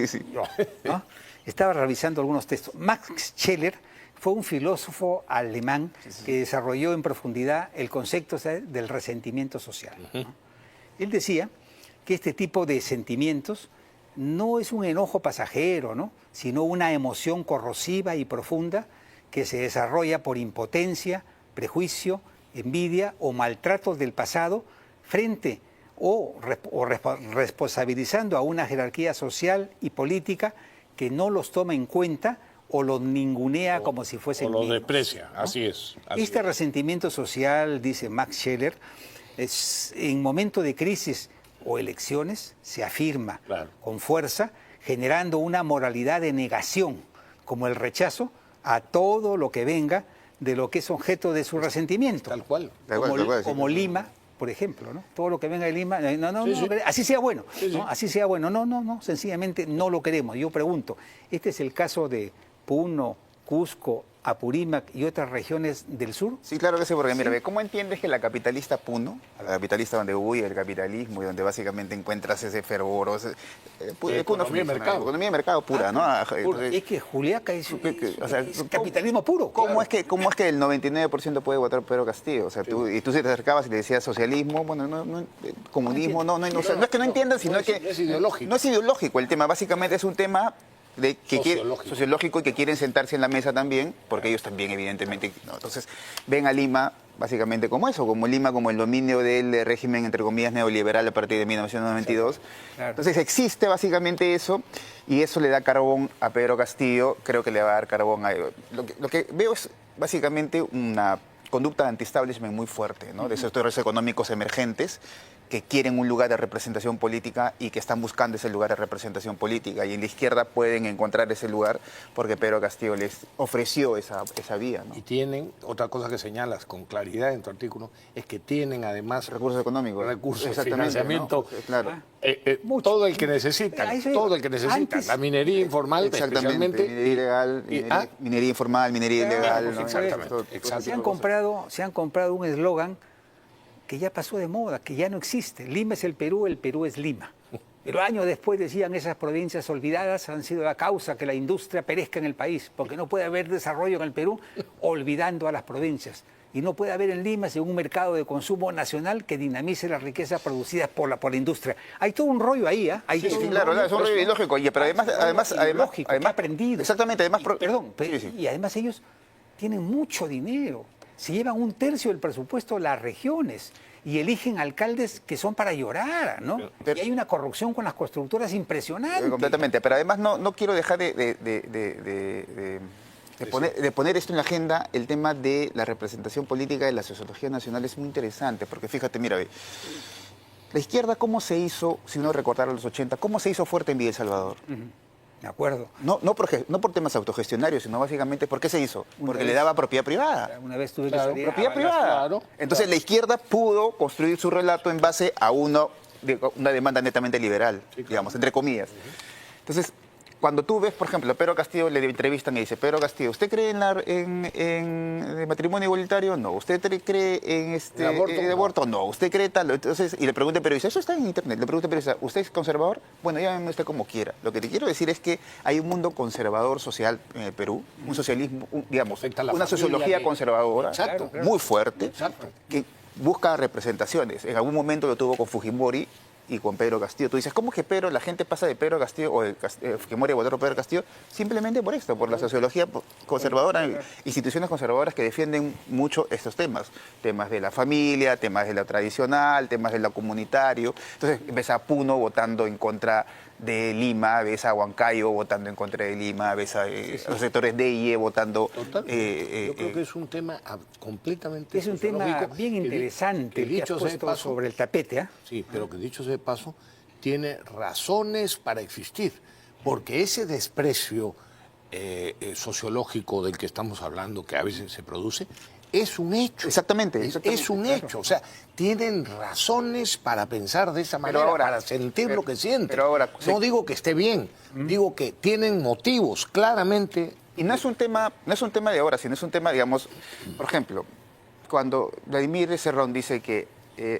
¿No? Estaba revisando algunos textos. Max Scheler fue un filósofo alemán que desarrolló en profundidad el concepto del resentimiento social, ¿no? Él decía que este tipo de sentimientos no es un enojo pasajero, ¿no? Sino una emoción corrosiva y profunda que se desarrolla por impotencia, prejuicio, envidia o maltratos del pasado frente o responsabilizando a una jerarquía social y política que no los toma en cuenta o los ningunea como si fuesen niños. O los niños, desprecia, ¿no? así es. Este resentimiento social, dice Max Scheler, en momento de crisis o elecciones se afirma con fuerza, generando una moralidad de negación, como el rechazo a todo lo que venga de lo que es objeto de su resentimiento. Tal cual. Como Lima, por ejemplo, ¿no? Todo lo que venga de Lima, así sea bueno, ¿no? Así sea bueno, no, sencillamente no lo queremos. Yo pregunto, ¿este es el caso de Puno, Cusco, Apurímac y otras regiones del sur? Sí, claro que sí, porque mira, ¿cómo entiendes que la capitalista Puno, la capitalista donde huye el capitalismo y donde básicamente encuentras ese fervor, economía de mercado pura, ¿no? Entonces, Es que Juliaca es o sea, capitalismo puro. ¿Cómo es que el 99% puede votar Pedro Castillo? O sea, tú se te acercabas y le decías socialismo, bueno, comunismo, no es que no entiendan, sino que es ideológico. No es ideológico el tema, básicamente es un tema sociológico y que quieren sentarse en la mesa también, porque ellos también evidentemente, ¿no? Entonces ven a Lima básicamente como eso, como Lima como el dominio del régimen entre comillas neoliberal a partir de 1992. Claro. Entonces existe básicamente eso y eso le da carbón a Pedro Castillo, creo que le va a dar carbón a... Lo que veo es básicamente una conducta de anti-establishment muy fuerte, ¿no? De sectores económicos emergentes que quieren un lugar de representación política y que están buscando ese lugar de representación política. Y en la izquierda pueden encontrar ese lugar porque Pedro Castillo les ofreció esa vía, ¿no? Y tienen, otra cosa que señalas con claridad en tu artículo, es que tienen además... recursos económicos. Recursos, financiamiento, ¿no? Claro. Todo el que necesitan, todo el que necesitan. Antes, la minería informal, exactamente, especialmente. Minería ilegal, minería informal, minería ilegal. ¿no? Exactamente. Se han comprado un eslogan que ya pasó de moda, que ya no existe. Lima es el Perú es Lima. Pero años después decían esas provincias olvidadas han sido la causa que la industria perezca en el país, porque no puede haber desarrollo en el Perú olvidando a las provincias. Y no puede haber en Lima un mercado de consumo nacional que dinamice la riqueza producida por la industria. Hay todo un rollo ahí, ¿eh? Sí, claro, es un rollo ilógico, pero además lógico, que ha aprendido. Exactamente, además... Y además ellos tienen mucho dinero. Se llevan 1/3 del presupuesto las regiones y eligen alcaldes que son para llorar, ¿no? Y hay una corrupción con las constructoras impresionante. Completamente, pero además no quiero dejar de poner esto en la agenda. El tema de la representación política de la sociología nacional es muy interesante, porque fíjate, mira, la izquierda, ¿cómo se hizo, si uno recordara los 80, cómo se hizo fuerte en Villa El Salvador? De acuerdo. No por temas autogestionarios, sino básicamente, ¿por qué se hizo? Porque le daba propiedad privada. Una vez tuve que salir propiedad privada. Claro. Entonces la izquierda pudo construir su relato en base a una demanda netamente liberal, digamos, entre comillas. Entonces, cuando tú ves, por ejemplo, a Pedro Castillo le entrevistan y dice: Pedro Castillo, ¿usted cree en el matrimonio igualitario? No. ¿Usted cree en el aborto? No. ¿Usted cree tal? Entonces, y le pregunta al periodista, eso está en internet, le pregunta al periodista: ¿usted es conservador? Bueno, llámeme usted como quiera. Lo que te quiero decir es que hay un mundo conservador social en el Perú, un socialismo, digamos, una sociología conservadora, muy fuerte, que busca representaciones. En algún momento lo tuvo con Fujimori y con Pedro Castillo. Tú dices, ¿cómo que la gente pasa de Pedro Castillo o de Fujimori a votar por Pedro Castillo? Simplemente por esto, por la sociología conservadora, instituciones conservadoras que defienden mucho estos temas. Temas de la familia, temas de lo tradicional, temas de lo comunitario. Entonces ves a Puno votando en contra de Lima, ves a Huancayo votando en contra de Lima, ves a los sectores de IE votando... Yo creo que es un tema completamente... Es un tema bien interesante que has puesto sobre el tapete, ¿eh? Sí, pero que dicho sea de paso, tiene razones para existir, porque ese desprecio sociológico del que estamos hablando, que a veces se produce, es un hecho. Exactamente. Es un hecho. O sea, tienen razones para pensar de esa manera, para sentir lo que sienten. Pero ahora, no digo que esté bien, digo que tienen motivos, claramente. Y no es un tema de ahora, sino es un tema, digamos, por ejemplo, cuando Vladimir Cerrón dice que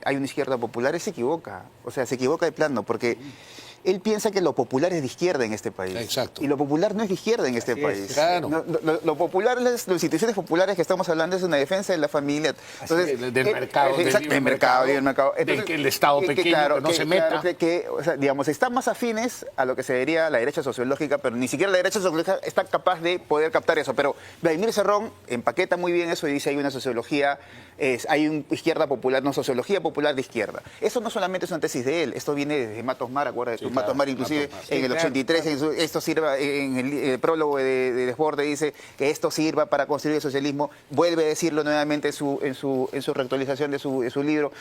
hay una izquierda popular, él se equivoca. O sea, se equivoca de plano, porque él piensa que lo popular es de izquierda en este país. Exacto. Y lo popular no es de izquierda en este país. Claro. Lo popular, las instituciones populares que estamos hablando es una defensa de la familia. Entonces, del mercado, del mercado. Entonces, que el Estado pequeño que no se meta. O sea, digamos, están más afines a lo que se diría la derecha sociológica, pero ni siquiera la derecha sociológica está capaz de poder captar eso. Pero Vladimir Cerrón empaqueta muy bien eso y dice: hay una sociología, hay una izquierda popular, no, sociología popular de izquierda. Eso no solamente es una tesis de él, esto viene desde Matos Mar, acuérdate. Sí, Matos Mar, inclusive en el 83, esto sirva, en el prólogo de Desborde dice que esto sirva para construir el socialismo, vuelve a decirlo nuevamente en su reactualización de su libro.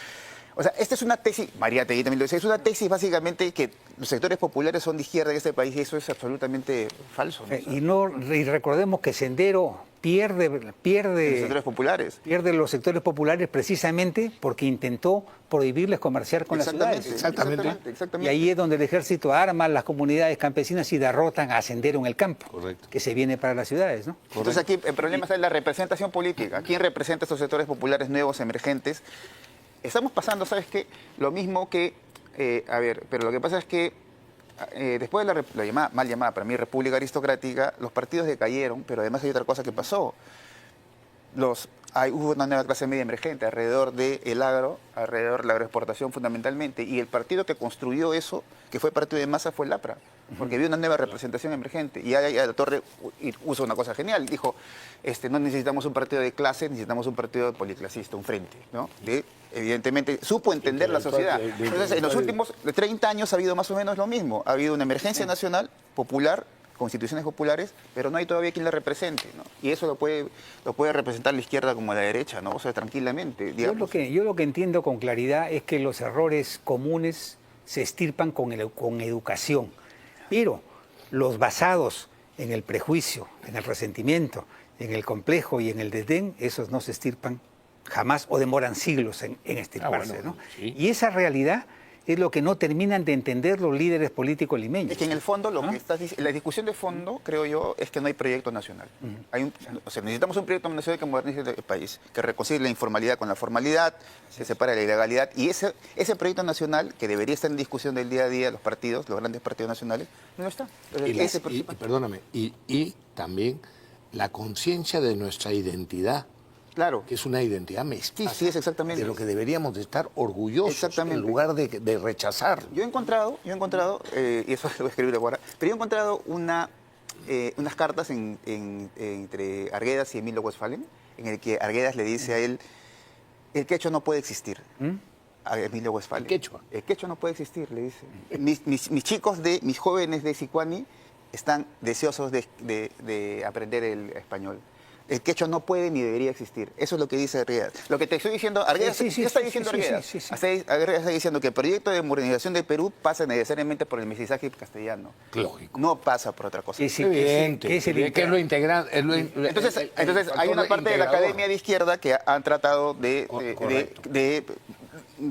O sea, esta es una tesis, María Tegui también lo dice, es una tesis básicamente que los sectores populares son de izquierda en este país y eso es absolutamente falso, ¿no? Y recordemos que Sendero pierde Los sectores populares. pierde los sectores populares precisamente porque intentó prohibirles comerciar con las ciudades. Exactamente. Y ahí es donde el ejército arma las comunidades campesinas y derrotan a Sendero en el campo, Correcto. que se viene para las ciudades, ¿no? Entonces aquí el problema está en la representación política. ¿Quién representa estos sectores populares nuevos, emergentes? Estamos pasando, ¿sabes qué? Lo mismo que, pero lo que pasa es que después de la mal llamada para mí República Aristocrática, los partidos decayeron, pero además hay otra cosa que pasó. Hubo una nueva clase media emergente alrededor del agro, alrededor de la agroexportación fundamentalmente, y el partido que construyó eso, que fue partido de masa, fue el APRA, porque había una nueva representación emergente. Y ahí la Torre usó una cosa genial, dijo, no necesitamos un partido de clase, necesitamos un partido policlasista, un frente, ¿no? Evidentemente supo entender la sociedad. Entonces, en los últimos 30 años ha habido más o menos lo mismo, ha habido una emergencia nacional, popular, constituciones populares, pero no hay todavía quien la represente, ¿no? Y eso lo puede representar la izquierda como la derecha, ¿no? O sea, tranquilamente. Yo lo que entiendo con claridad es que los errores comunes se extirpan con educación, pero los basados en el prejuicio, en el resentimiento, en el complejo y en el desdén, esos no se extirpan jamás o demoran siglos en extirparse, ¿no? Sí. Y esa realidad es lo que no terminan de entender los líderes políticos limeños. Es que en el fondo, la discusión de fondo, creo yo, es que no hay proyecto nacional. Necesitamos un proyecto nacional que modernice el país, que reconcilie la informalidad con la formalidad, que separe la ilegalidad. Y ese proyecto nacional, que debería estar en discusión del día a día, los partidos, los grandes partidos nacionales, no está. Perdóname, y también la conciencia de nuestra identidad. Claro. Que es una identidad mestiza. Así es, exactamente. De lo que deberíamos de estar orgullosos en lugar de rechazar. Yo he encontrado, y eso lo voy a escribir ahora, pero yo he encontrado unas cartas entre Arguedas y Emilio Westphalen, en el que Arguedas le dice a él, el quechua no puede existir. A Emilio Westphalen. ¿El quechua no puede existir, le dice. Mis jóvenes de Sicuani están deseosos de aprender el español. El quechua no puede ni debería existir. Eso es lo que dice Arguedas. Lo que te estoy diciendo, Arguedas, ¿qué está diciendo Arguedas? Arguedas está diciendo que el proyecto de modernización del Perú pasa necesariamente por el mestizaje castellano. Lógico. No pasa por otra cosa. Es evidente. Que es lo integral. Entonces hay una parte de la academia de izquierda que han tratado de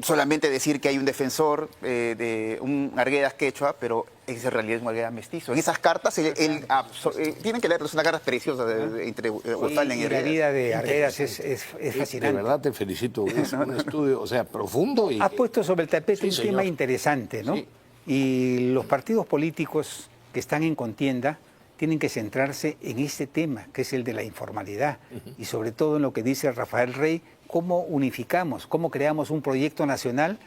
solamente decir que hay un defensor de un Arguedas quechua, pero ese en realidad es un Arguedas mestizo. En esas cartas, tienen que leerlos, son unas cartas preciosas entre Westphalen y la vida de Arguedas es fascinante. De verdad te felicito, es un estudio, profundo. Has puesto sobre el tapete un tema interesante, ¿no? Sí. Y los partidos políticos que están en contienda tienen que centrarse en este tema, que es el de la informalidad, y sobre todo en lo que dice Rafael Rey, cómo unificamos, cómo creamos un proyecto nacional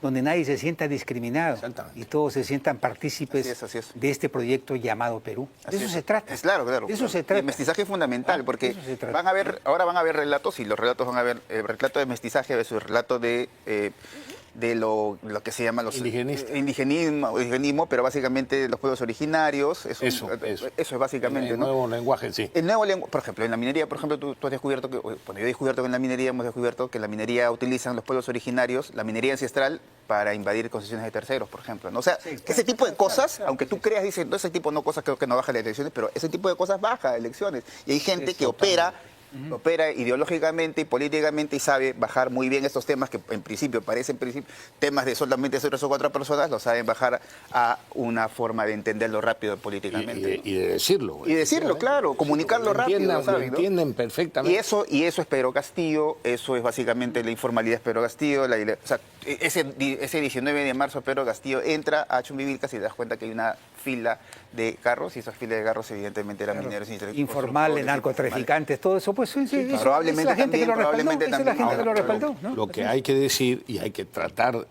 donde nadie se sienta discriminado y todos se sientan partícipes de este proyecto llamado Perú. De eso se trata. Claro. De eso se trata. El mestizaje es fundamental, porque ahora van a haber relatos, y los relatos van a ver el relato de mestizaje versus el relato de lo que se llama los indigenismo, pero básicamente los pueblos originarios. Eso es básicamente. El nuevo lenguaje, sí. El nuevo lenguaje, por ejemplo, en la minería, tú has descubierto que, yo he descubierto que en la minería hemos descubierto que en la minería utilizan los pueblos originarios, la minería ancestral, para invadir concesiones de terceros, por ejemplo, ¿no? O sea, ese tipo de cosas, aunque tú creas, dicen, ese tipo de cosas creo que no baja las elecciones, pero ese tipo de cosas baja elecciones. Y hay gente que opera ideológicamente y políticamente y sabe bajar muy bien estos temas que en principio parecen temas de solamente 3 o 4 personas, lo saben bajar a una forma de entenderlo rápido políticamente. Y de decirlo. Y decirlo, claro, comunicarlo rápido. Lo entienden perfectamente. Y eso es Pedro Castillo, eso es básicamente la informalidad de Pedro Castillo. Ese 19 de marzo Pedro Castillo entra a Chumbivilcas y te das cuenta que hay una fila de carros, y esas filas de carros evidentemente eran mineros informales, narcotraficantes, todo eso, pues probablemente es la gente que lo respaldó. ¿no? Lo que hay que decir y hay que tratar,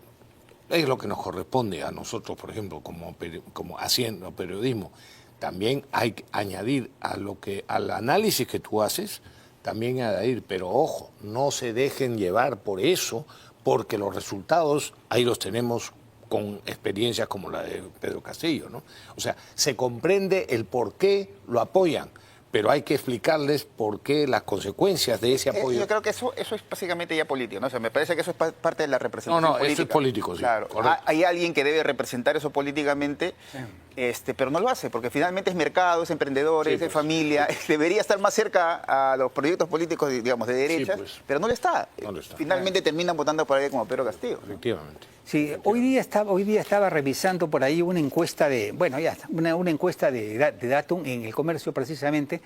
es lo que nos corresponde a nosotros, por ejemplo, como haciendo periodismo, también hay que añadir al análisis que tú haces, también añadir, pero ojo, no se dejen llevar por eso, porque los resultados ahí los tenemos con experiencias como la de Pedro Castillo, ¿no? O sea, se comprende el por qué lo apoyan, pero hay que explicarles por qué las consecuencias de ese apoyo. Yo creo que eso es básicamente ya político, ¿no? O sea, me parece que eso es parte de la representación política. Eso es político, sí. Claro, hay alguien que debe representar eso políticamente, pero no lo hace, porque finalmente es mercado, es emprendedores, es familia, debería estar más cerca a los proyectos políticos, digamos, de derechas, pero no lo está. Finalmente terminan votando por ahí como Pedro Castillo. Efectivamente. Sí, hoy día estaba revisando por ahí una encuesta una encuesta de Datum en el comercio precisamente,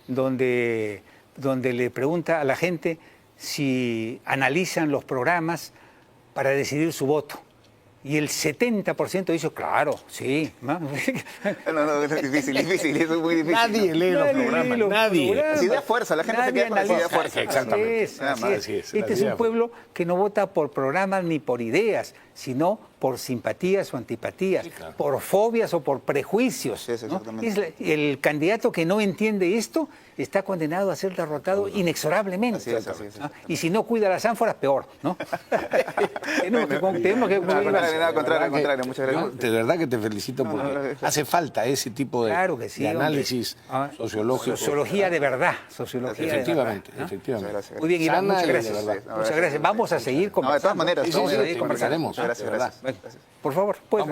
donde le pregunta a la gente si analizan los programas para decidir su voto. Y el 70% dice, claro, sí. No, es difícil, eso es muy difícil. Nadie lee los programas, nadie. Así da fuerza, la gente se queda con la idea de fuerza. Exactamente. Así es. Este es un pueblo que no vota por programas ni por ideas, sino por simpatías o antipatías, por fobias o por prejuicios. Sí, exactamente. El candidato que no entiende esto está condenado a ser derrotado inexorablemente. Así es. Y si no cuida las ánforas, peor, ¿no? Tenemos que Nada, contrario, muchas gracias. De verdad que te felicito porque hace falta ese tipo de, de análisis sociológico. Sociología de verdad. Efectivamente. Muy bien, Iván, muchas gracias. Muchas gracias. Vamos a seguir conversando. De todas maneras, vamos a seguir conversaremos. Gracias. Por favor, pues,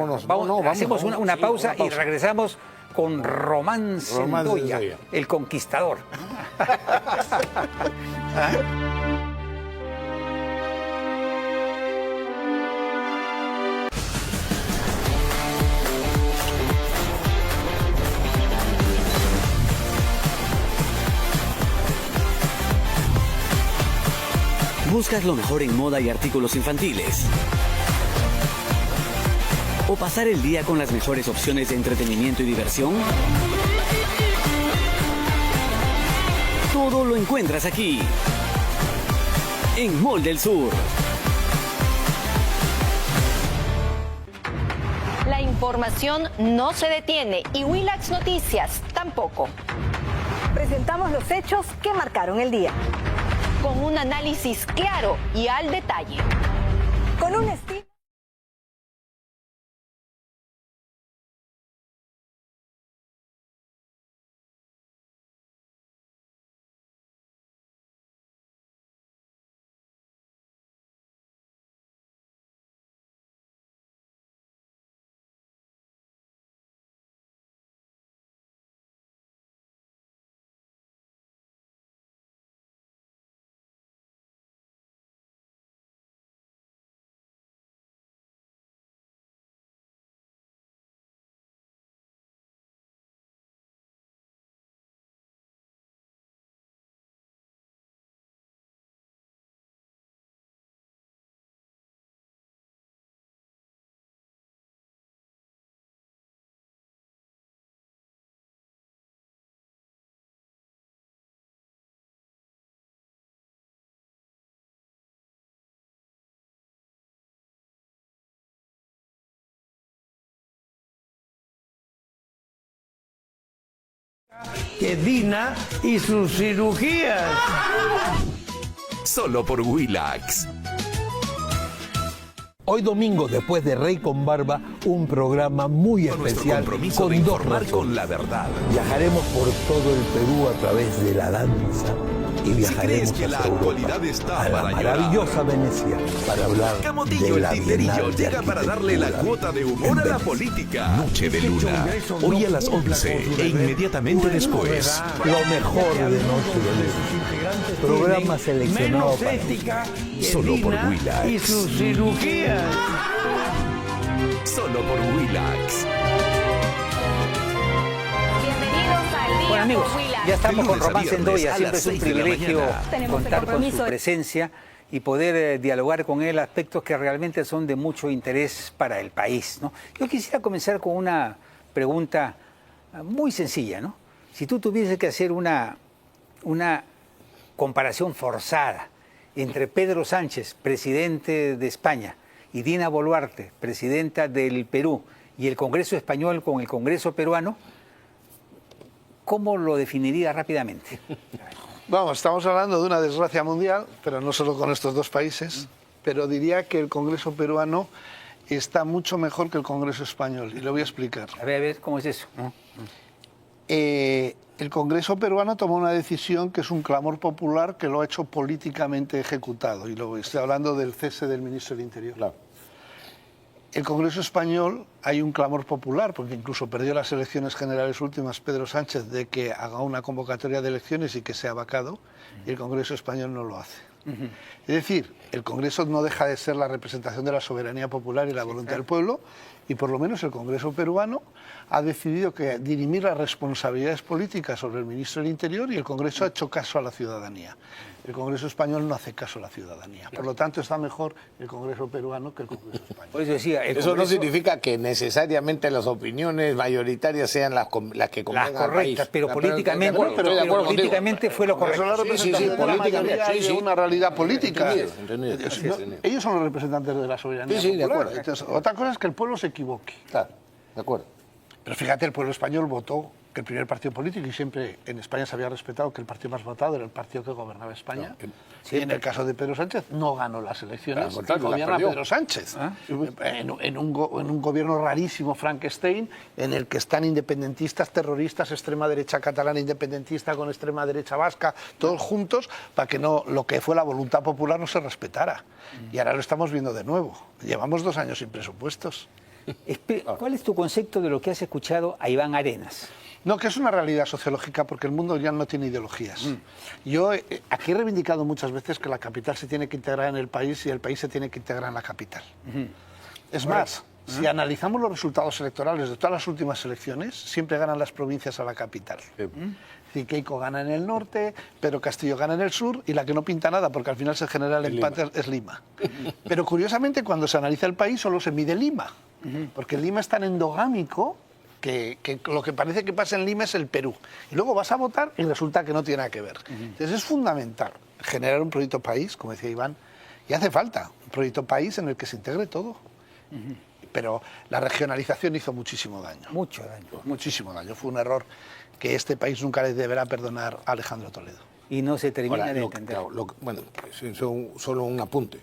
hacemos una pausa y regresamos con Román Centolla, el conquistador. ¿Buscas lo mejor en moda y artículos infantiles? ¿O pasar el día con las mejores opciones de entretenimiento y diversión? Todo lo encuentras aquí, en Mall del Sur. La información no se detiene y Willax Noticias tampoco. Presentamos los hechos que marcaron el día. Con un análisis claro y al detalle. Con un estilo... Que Dina y sus cirugías. Solo por Willax. Hoy domingo, después de Rey con Barba, un programa muy especial compromiso de informar con la verdad. Viajaremos por todo el Perú a través de la danza y viajaremos que la hacia actualidad Europa, está a la para maravillosa Venecia para hablar Camotillo de la el Titerillo Bienal de llega para darle la cuota de humor a la política. Noche de Luna, hoy a las 11 e inmediatamente después. Lo mejor de Noche de Luna. Programa seleccionado para ética solo por Willax. y sus cirugías. Solo por Willax. Bienvenidos al Día Bueno, amigos, por Willax. ya estamos con lunes a Román viernes Centolla. a Siempre las es un 6 de la privilegio mañana. contar con su presencia y poder dialogar con él aspectos que realmente son de mucho interés para el país, ¿no? Yo quisiera comenzar con una pregunta muy sencilla, ¿no? Si tú tuvieses que hacer una comparación forzada entre Pedro Sánchez, presidente de España, y Dina Boluarte, presidenta del Perú, y el Congreso español con el Congreso peruano, ¿cómo lo definiría rápidamente? Vamos, estamos hablando de una desgracia mundial, pero no solo con estos dos países, pero diría que el Congreso peruano está mucho mejor que el Congreso español, y lo voy a explicar. A ver, ¿cómo es eso? el Congreso peruano tomó una decisión que es un clamor popular que lo ha hecho políticamente ejecutado. Y luego estoy hablando del cese del ministro del Interior. Claro. El Congreso español hay un clamor popular, porque incluso perdió las elecciones generales últimas Pedro Sánchez, de que haga una convocatoria de elecciones y que sea vacado, y el Congreso español no lo hace. Es decir, el Congreso no deja de ser la representación de la soberanía popular y la voluntad del pueblo, y por lo menos el Congreso peruano ha decidido que dirimir las responsabilidades políticas sobre el ministro del Interior, y el Congreso ha hecho caso a la ciudadanía. El Congreso español no hace caso a la ciudadanía. Por lo tanto, está mejor el Congreso peruano que el Congreso español. Por eso decía, eso no significa que necesariamente las opiniones mayoritarias sean las que convengan al país. Pero políticamente fue lo correcto. Eso es la representación de la mayoría y una realidad política. Ellos son los representantes de la soberanía popular. De acuerdo. Entonces, otra cosa es que el pueblo se equivoque. Claro, de acuerdo. Pero fíjate, el pueblo español votó que el primer partido político, y siempre en España se había respetado que el partido más votado era el partido que gobernaba España. Y en el caso de Pedro Sánchez, no ganó las elecciones, gobierna Pedro Sánchez. En un gobierno rarísimo, Frankenstein, en el que están independentistas, terroristas, extrema derecha catalana independentista con extrema derecha vasca, todos juntos, para que lo que fue la voluntad popular no se respetara. Y ahora lo estamos viendo de nuevo. Llevamos 2 años sin presupuestos. ¿Cuál es tu concepto de lo que has escuchado a Iván Arenas? No, que es una realidad sociológica, porque el mundo ya no tiene ideologías. Yo aquí he reivindicado muchas veces que la capital se tiene que integrar en el país y el país se tiene que integrar en la capital. Es más, si analizamos los resultados electorales de todas las últimas elecciones, siempre ganan las provincias a la capital. Es decir, Keiko gana en el norte, Pedro Castillo gana en el sur, y la que no pinta nada, porque al final se genera el empate, es Lima. Pero curiosamente, cuando se analiza el país, solo se mide Lima, porque Lima es tan endogámico que lo que parece que pasa en Lima es el Perú. Y luego vas a votar y resulta que no tiene nada que ver. Entonces es fundamental generar un proyecto país, como decía Iván, y hace falta un proyecto país en el que se integre todo. Pero la regionalización hizo muchísimo daño. Mucho daño. Muchísimo daño. Fue un error que este país nunca le deberá perdonar a Alejandro Toledo. Y no se termina de entender. Bueno, solo un apunte.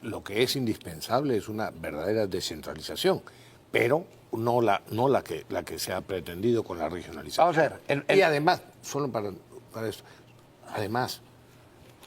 Lo que es indispensable es una verdadera descentralización, pero no la que se ha pretendido con la regionalización. Vamos a ver. Y además, solo para eso, además,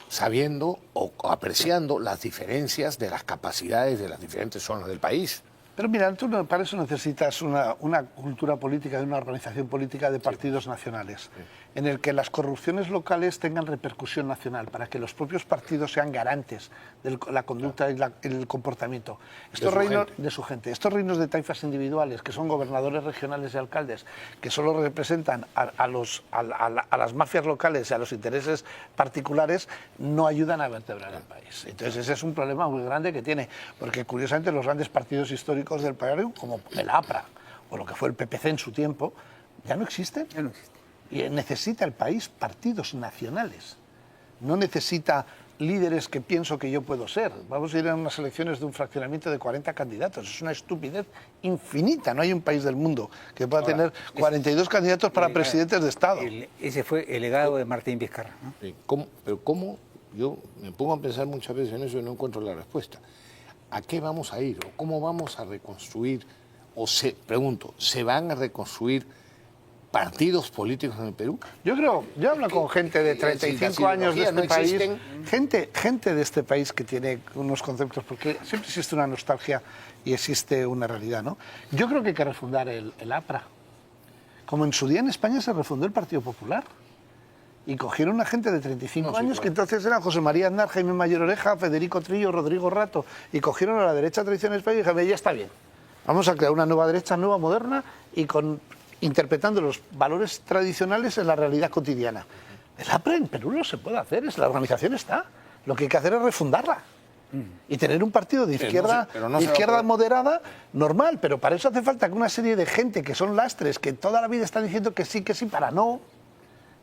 sabiendo o apreciando las diferencias de las capacidades de las diferentes zonas del país. Pero mira, tú para eso necesitas una cultura política y una organización política de partidos nacionales, en el que las corrupciones locales tengan repercusión nacional, para que los propios partidos sean garantes de la conducta y el comportamiento. Estos reinos de su gente, estos reinos de taifas individuales, que son gobernadores regionales y alcaldes, que solo representan a las mafias locales y a los intereses particulares, no ayudan a vertebrar el país. Entonces ese es un problema muy grande que tiene, porque curiosamente los grandes partidos históricos del país, como el APRA o lo que fue el PPC en su tiempo, ya no existen. Ya no existen. Y necesita el país partidos nacionales. No necesita líderes que pienso que yo puedo ser. Vamos a ir a unas elecciones de un fraccionamiento de 40 candidatos. Es una estupidez infinita. No hay un país del mundo que pueda tener 42 candidatos para presidentes de Estado. Ese fue el legado de Martín Vizcarra, ¿no? Sí, pero ¿cómo? Yo me pongo a pensar muchas veces en eso y no encuentro la respuesta. ¿A qué vamos a ir? ¿O cómo vamos a reconstruir? Pregunto, ¿se van a reconstruir partidos políticos en el Perú? Yo hablo con gente de 35 años de este país, gente de este país que tiene unos conceptos, porque siempre existe una nostalgia y existe una realidad, ¿no? Yo creo que hay que refundar el APRA. Como en su día en España se refundó el Partido Popular. Y cogieron a gente de 35 años, que entonces eran José María Aznar, Jaime Mayor Oreja, Federico Trillo, Rodrigo Rato, y cogieron a la derecha tradicional española y dijeron, ya está bien, vamos a crear una nueva derecha, nueva, moderna, y interpretando los valores tradicionales en la realidad cotidiana. El APRA en Perú no se puede hacer, la organización está. Lo que hay que hacer es refundarla. Y tener un partido de izquierda, moderada, normal, pero para eso hace falta que una serie de gente que son lastres, que toda la vida están diciendo que sí, para no,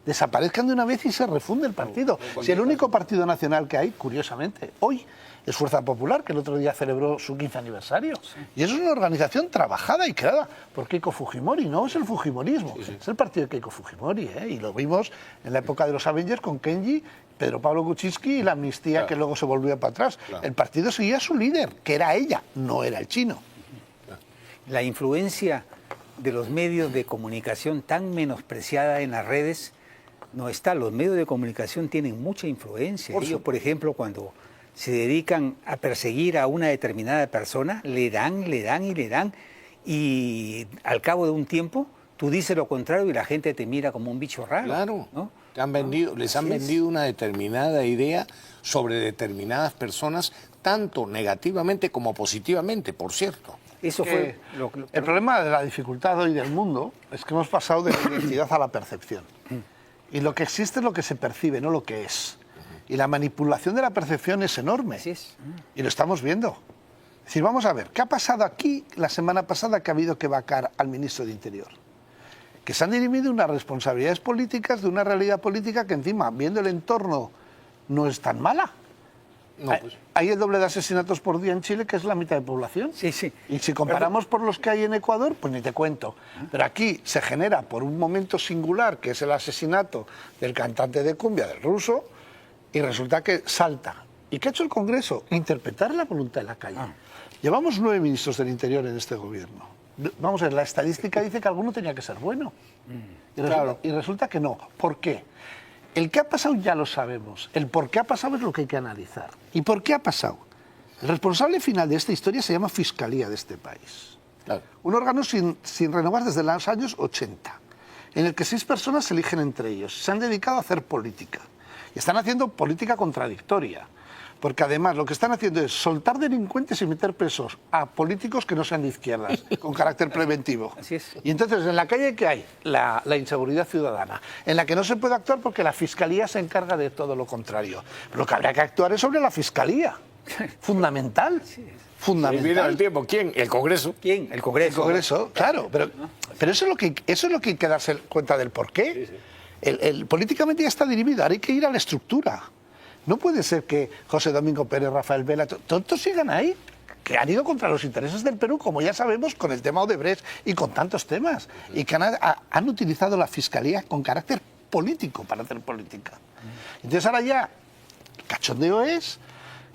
desaparezcan de una vez y se refunde el partido. Si el único partido nacional que hay, curiosamente, hoy es Fuerza Popular, que el otro día celebró su 15 aniversario. Y eso es una organización trabajada y creada por Keiko Fujimori, no es el fujimorismo, es el partido de Keiko Fujimori, y lo vimos en la época de los Avengers con Kenji, Pedro Pablo Kuczynski y la amnistía que luego se volvió para atrás. El partido seguía a su líder, que era ella, no era el chino. La influencia de los medios de comunicación tan menospreciada en las redes no está. Los medios de comunicación tienen mucha influencia. Ellos, por ejemplo, cuando se dedican a perseguir a una determinada persona, le dan, y al cabo de un tiempo tú dices lo contrario y la gente te mira como un bicho raro. Claro, ¿no? Les han vendido una determinada idea sobre determinadas personas, tanto negativamente como positivamente, por cierto. Eso fue el problema de la dificultad hoy del mundo es que hemos pasado de la identidad a la percepción. Y lo que existe es lo que se percibe, no lo que es. Y la manipulación de la percepción es enorme. Así es. Y lo estamos viendo. Es decir, vamos a ver, ¿qué ha pasado aquí la semana pasada que ha habido que vacar al ministro de Interior? Que se han dirimido unas responsabilidades políticas de una realidad política que encima, viendo el entorno, no es tan mala. No, pues. Hay el doble de asesinatos por día en Chile, que es la mitad de población. Sí, sí. Y si comparamos por los que hay en Ecuador, pues ni te cuento. Pero aquí se genera por un momento singular, que es el asesinato del cantante de cumbia, del ruso, y resulta que salta. ¿Y qué ha hecho el Congreso? Interpretar la voluntad de la calle. Llevamos 9 ministros del Interior en este gobierno. Vamos a ver, la estadística dice que alguno tenía que ser bueno. Y resulta que no. ¿Por qué? El que ha pasado ya lo sabemos. El por qué ha pasado es lo que hay que analizar. ¿Y por qué ha pasado? El responsable final de esta historia se llama Fiscalía de este país. Claro. Un órgano sin renovar desde los años 80, en el que 6 personas se eligen entre ellos. Se han dedicado a hacer política. Y están haciendo política contradictoria. Porque además lo que están haciendo es soltar delincuentes y meter presos a políticos que no sean de izquierdas, con carácter preventivo. Así es. Y entonces, ¿en la calle qué hay? La inseguridad ciudadana, en la que no se puede actuar porque la Fiscalía se encarga de todo lo contrario. Lo que habría que actuar es sobre la Fiscalía. Fundamental. Fundamental. Viene el tiempo. ¿Quién? ¿El Congreso? ¿Quién? El Congreso. El Congreso, claro. Pero eso es lo que hay que darse cuenta del porqué. Sí, sí. Políticamente ya está dirimido, ahora hay que ir a la estructura. No puede ser que José Domingo Pérez, Rafael Vela, todos sigan ahí, que han ido contra los intereses del Perú, como ya sabemos, con el tema Odebrecht y con tantos temas, y que han utilizado la Fiscalía con carácter político para hacer política. Entonces ahora ya, el cachondeo es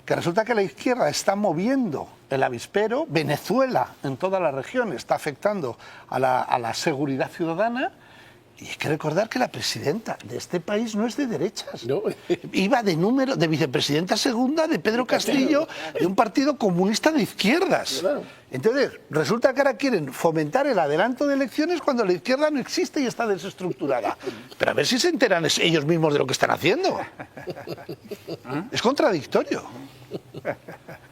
que resulta que la izquierda está moviendo el avispero, Venezuela en toda la región está afectando a la seguridad ciudadana. Y hay que recordar que la presidenta de este país no es de derechas. No. Iba de vicepresidenta segunda de Pedro Castillo, de un partido comunista de izquierdas. Claro. Entonces, resulta que ahora quieren fomentar el adelanto de elecciones cuando la izquierda no existe y está desestructurada. Pero a ver si se enteran ellos mismos de lo que están haciendo. Es contradictorio.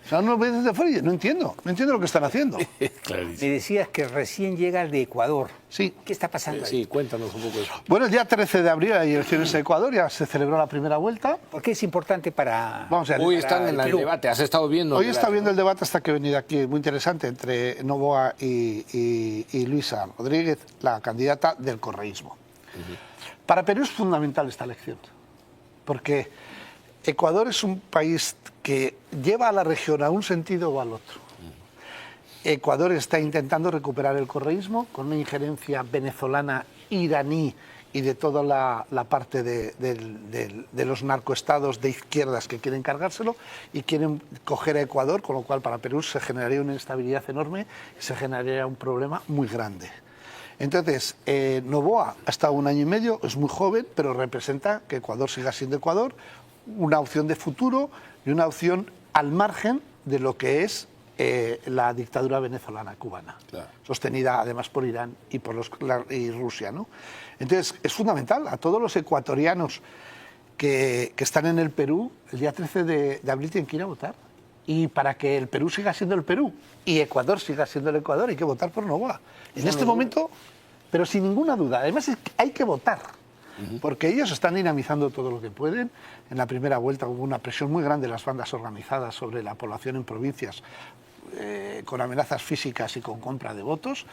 O sea, uno ve desde fuera y no entiendo lo que están haciendo. Me decías que recién llega el de Ecuador. Sí. ¿Qué está pasando ahí? Sí, cuéntanos un poco eso. Bueno, el día 13 de abril hay elecciones en Ecuador, ya se celebró la primera vuelta. ¿Por qué es importante para...? Vamos a ver, hoy están en el debate, has estado viendo. Hoy está viendo el debate hasta que he venido aquí, muy interesante, entre Noboa y Luisa Rodríguez, la candidata del correísmo. Para Perú es fundamental esta elección, porque Ecuador es un país que lleva a la región a un sentido o al otro. Ecuador está intentando recuperar el correísmo con una injerencia venezolana, iraní y de toda la parte de los narcoestados de izquierdas que quieren cargárselo y quieren coger a Ecuador, con lo cual para Perú se generaría una inestabilidad enorme y se generaría un problema muy grande. Entonces, Noboa ha estado 1 año y medio, es muy joven, pero representa que Ecuador siga siendo Ecuador, una opción de futuro y una opción al margen de lo que es la dictadura venezolana cubana, claro, sostenida además por Irán y por Rusia, ¿no? Entonces es fundamental a todos los ecuatorianos que están en el Perú, el día 13 de abril tienen que ir a votar, y para que el Perú siga siendo el Perú y Ecuador siga siendo el Ecuador hay que votar por Noboa en este momento, pero sin ninguna duda. Además es que hay que votar, porque ellos están dinamizando todo lo que pueden. En la primera vuelta hubo una presión muy grande de las bandas organizadas sobre la población en provincias, con amenazas físicas y con compra de votos.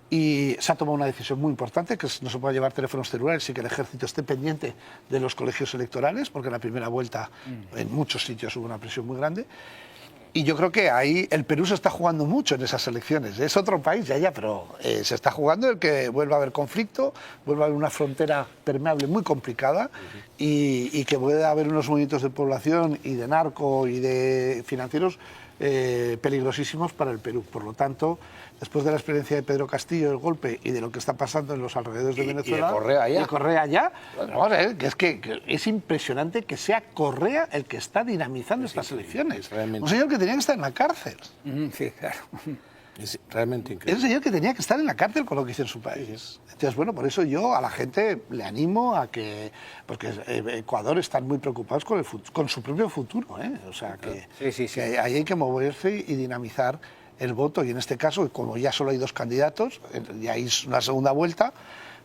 Y se ha tomado una decisión muy importante, que no se puede llevar teléfonos celulares y que el ejército esté pendiente de los colegios electorales, porque en la primera vuelta en muchos sitios hubo una presión muy grande. Y yo creo que ahí el Perú se está jugando mucho en esas elecciones. Es otro país, ya, pero se está jugando el que vuelva a haber conflicto, vuelva a haber una frontera permeable muy complicada y que pueda haber unos movimientos de población y de narco y de financieros peligrosísimos para el Perú. Por lo tanto, después de la experiencia de Pedro Castillo, el golpe, y de lo que está pasando en los alrededores de Venezuela... Y de Correa allá. Vamos a ver, que es impresionante que sea Correa el que está dinamizando estas elecciones. Un señor que tenía que estar en la cárcel. Sí, claro. Es realmente increíble. Es un señor que tenía que estar en la cárcel con lo que hizo en su país. Entonces, bueno, por eso yo a la gente le animo a que... Porque Ecuador están muy preocupados con su propio futuro, ¿eh? O sea, que ahí hay que moverse y dinamizar el voto. Y en este caso, como ya solo hay 2 candidatos, y hay una segunda vuelta...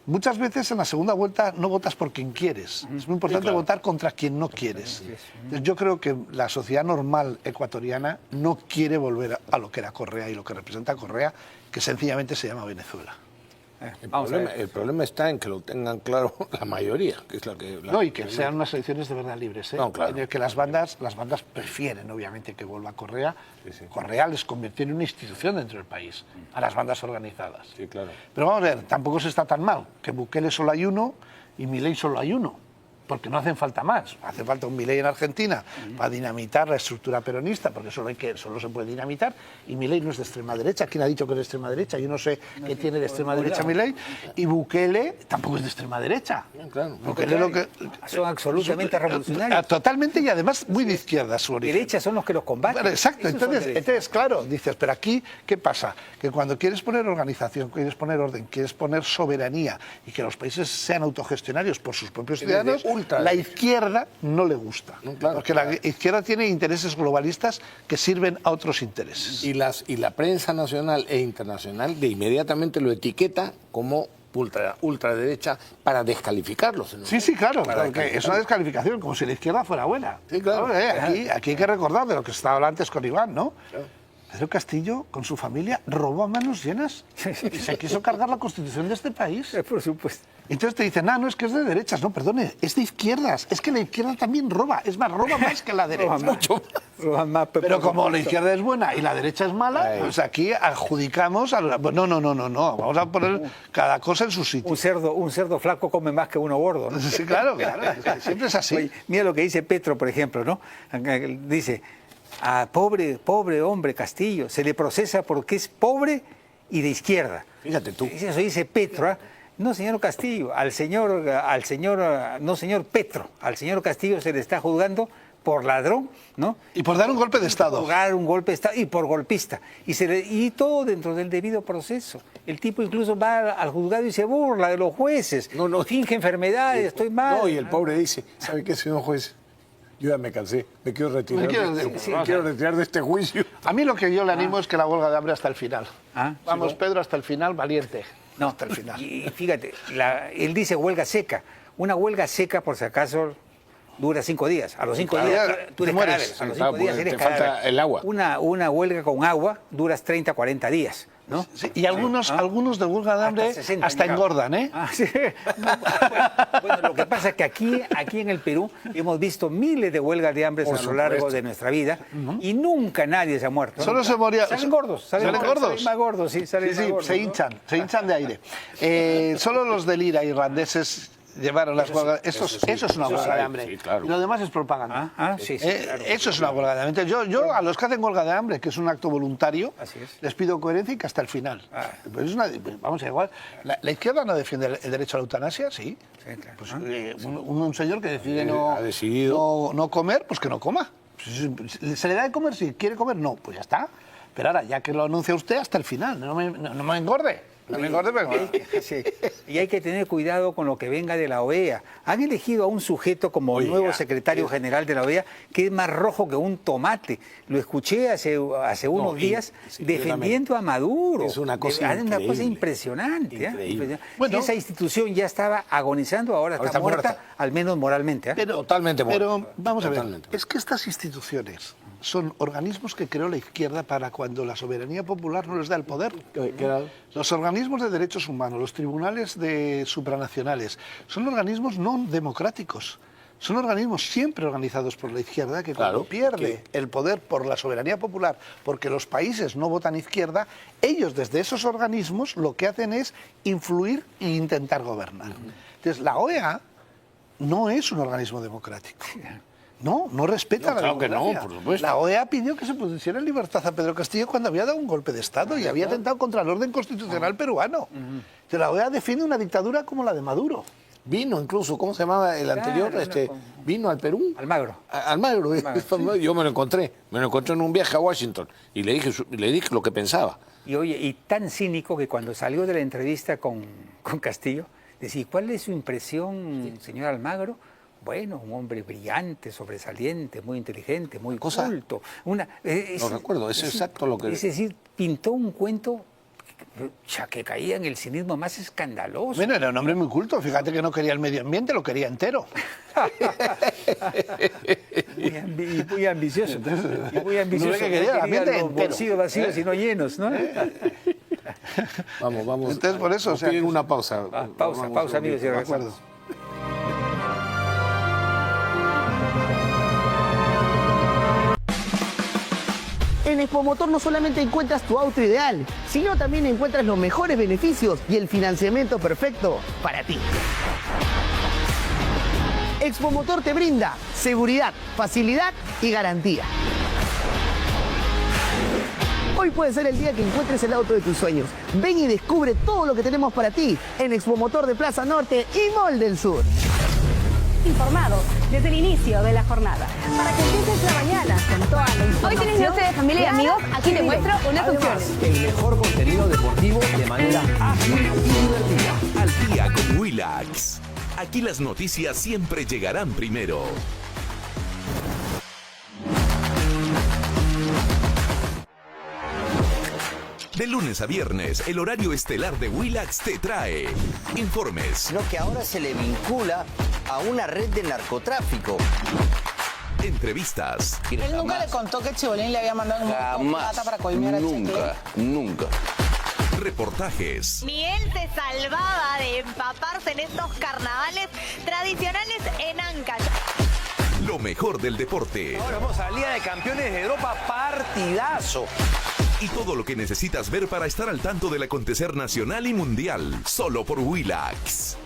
Muchas veces en la segunda vuelta no votas por quien quieres. Es muy importante votar contra quien no quieres. Entonces, yo creo que la sociedad normal ecuatoriana no quiere volver a lo que era Correa y lo que representa Correa, que sencillamente se llama Venezuela. El problema está en que lo tengan claro la mayoría, que es la que... No, y que sean unas elecciones de verdad libres, ¿eh? No, claro. En el que las bandas prefieren, obviamente, que vuelva Correa. Correa les convirtió en una institución dentro del país, a las bandas organizadas. Sí, claro. Pero vamos a ver, tampoco se está tan mal, que Bukele solo hay uno y Milei solo hay uno. Porque no hacen falta más. Hace falta un Milei en Argentina para dinamitar la estructura peronista, porque solo se puede dinamitar. Y Milei no es de extrema derecha. ¿Quién ha dicho que es de extrema derecha? Yo no sé qué tiene de extrema derecha Milei. Y Bukele tampoco es de extrema derecha. Claro. Bukele son absolutamente revolucionarios. Totalmente, y además muy de izquierda su origen. Derechas son los que los combaten. Bueno, exacto. Entonces, claro, dices, pero aquí, ¿qué pasa? Que cuando quieres poner organización, quieres poner orden, quieres poner soberanía y que los países sean autogestionarios por sus propios ciudadanos, la izquierda no le gusta. Claro, porque la izquierda tiene intereses globalistas que sirven a otros intereses. Y la prensa nacional e internacional de inmediatamente lo etiqueta como ultraderecha para descalificarlos. ¿No? Sí, claro, porque es una descalificación, como si la izquierda fuera buena. Sí, claro. Aquí hay que recordar de lo que se estaba hablando antes con Iván, ¿no? Claro. Pedro Castillo, con su familia, robó a manos llenas y se quiso cargar la Constitución de este país. Por supuesto. Entonces te dicen, no, es que es de derechas. No, perdone, es de izquierdas. Es que la izquierda también roba. Es más, roba más que la derecha. Roba más. Pero como la izquierda es buena y la derecha es mala, pues aquí adjudicamos... No. Vamos a poner cada cosa en su sitio. Un cerdo flaco come más que uno gordo, ¿no? Sí, claro. Siempre es así. Oye, mira lo que dice Petro, por ejemplo, ¿no? Dice... A pobre hombre Castillo, se le procesa porque es pobre y de izquierda. Fíjate tú. Eso dice Petro, ¿eh? No, señor Castillo, al señor Petro, al señor Castillo se le está juzgando por ladrón, ¿no? Y por dar un golpe de Estado. Por dar un golpe de Estado y por golpista. Y todo dentro del debido proceso. El tipo incluso va al juzgado y se burla de los jueces. No. Finge enfermedades, estoy mal. No, y el pobre dice, ¿sabe qué, señor juez? Yo ya me cansé, me quiero retirar. Quiero retirar de este juicio. A mí lo que yo le animo es que la huelga de hambre hasta el final. Vamos, Pedro, hasta el final, valiente. No, hasta el final. Y fíjate, él dice huelga seca. Una huelga seca, por si acaso, dura 5 días. A los 5 días tú eres cadáver. A los 5 días eres cadáver. Falta el agua. Una huelga con agua duras 30, 40 días. ¿No? Sí, y algunos de huelga de hambre hasta engordan, ¿eh? Sí. Bueno, lo que pasa es que aquí en el Perú hemos visto miles de huelgas de hambre a lo largo de nuestra vida y nunca nadie se ha muerto. Solo se moría. Salen gordos. Salen más gordos, sí. Salen más gordos, se hinchan de aire. Solo los del IRA irlandeses llevaron las huelgas. Eso es una huelga de hambre. Sí, claro. Y lo demás es propaganda. Claro. Eso es una huelga de hambre. Yo a los que hacen huelga de hambre, que es un acto voluntario, les pido coherencia y que hasta el final. Pues vamos a igual. La izquierda no defiende el derecho a la eutanasia, sí. Claro. Pues, un señor que decide no comer, pues que no coma. ¿Se le da de comer? Si quiere comer, no. Pues ya está. Pero ahora, ya que lo anuncia usted, hasta el final. No me engorde. Y hay que tener cuidado con lo que venga de la OEA. Han elegido a un sujeto como nuevo secretario general de la OEA que es más rojo que un tomate. Lo escuché hace unos días defendiendo a Maduro. Es una cosa impresionante. Bueno, esa institución ya estaba agonizando, ahora está muerta, al menos moralmente. Totalmente muerta. Pero vamos a ver, es que estas instituciones son organismos que creó la izquierda para cuando la soberanía popular no les da el poder. Los organismos de derechos humanos, los tribunales supranacionales, son organismos no democráticos. Son organismos siempre organizados por la izquierda que cuando pierde el poder por la soberanía popular, porque los países no votan izquierda, ellos desde esos organismos lo que hacen es influir e intentar gobernar. Entonces la OEA no es un organismo democrático. No, no respeta la democracia. Claro que no, por supuesto. La OEA pidió que se pusiera en libertad a Pedro Castillo cuando había dado un golpe de Estado y había atentado contra el orden constitucional peruano. Entonces, la OEA defiende una dictadura como la de Maduro. Vino incluso, ¿cómo se llamaba el anterior? Vino al Perú. Almagro. Almagro, sí. Yo me lo encontré en un viaje a Washington y le dije lo que pensaba. Y oye, y tan cínico que cuando salió de la entrevista con Castillo, decía, ¿cuál es su impresión, señor Almagro? Bueno, un hombre brillante, sobresaliente, muy inteligente, muy culto. No recuerdo, es exacto lo que... Es decir, pintó un cuento que caía en el cinismo más escandaloso. Bueno, era un hombre muy culto, fíjate que no quería el medio ambiente, lo quería entero. Muy ambicioso. Muy ambicioso. No que quería el ambiente los bolsillos vacíos y no llenos, ¿no? Vamos. Entonces, por eso... piden una pausa. Pausa, amigos, y regresamos. En Expomotor no solamente encuentras tu auto ideal, sino también encuentras los mejores beneficios y el financiamiento perfecto para ti. Expomotor te brinda seguridad, facilidad y garantía. Hoy puede ser el día que encuentres el auto de tus sueños. Ven y descubre todo lo que tenemos para ti en Expomotor de Plaza Norte y Mall del Sur. Informado desde el inicio de la jornada. Para que empieces la mañana con toda la información. Hoy tienes noche de familia y amigos. Aquí te muestro unas opciones. El mejor contenido deportivo de manera ágil y divertida. Al día con Willax. Aquí las noticias siempre llegarán primero. De lunes a viernes, el horario estelar de Willax te trae informes. Lo que ahora se le vincula a una red de narcotráfico. Entrevistas. Él nunca le contó que Chibolín le había mandado un plata para coimear a Checle. Nunca. Reportajes. Miguel se salvaba de empaparse en estos carnavales tradicionales en Ancash. Lo mejor del deporte. Ahora vamos a la Liga de Campeones de Europa, partidazo. Y todo lo que necesitas ver para estar al tanto del acontecer nacional y mundial, solo por Willax.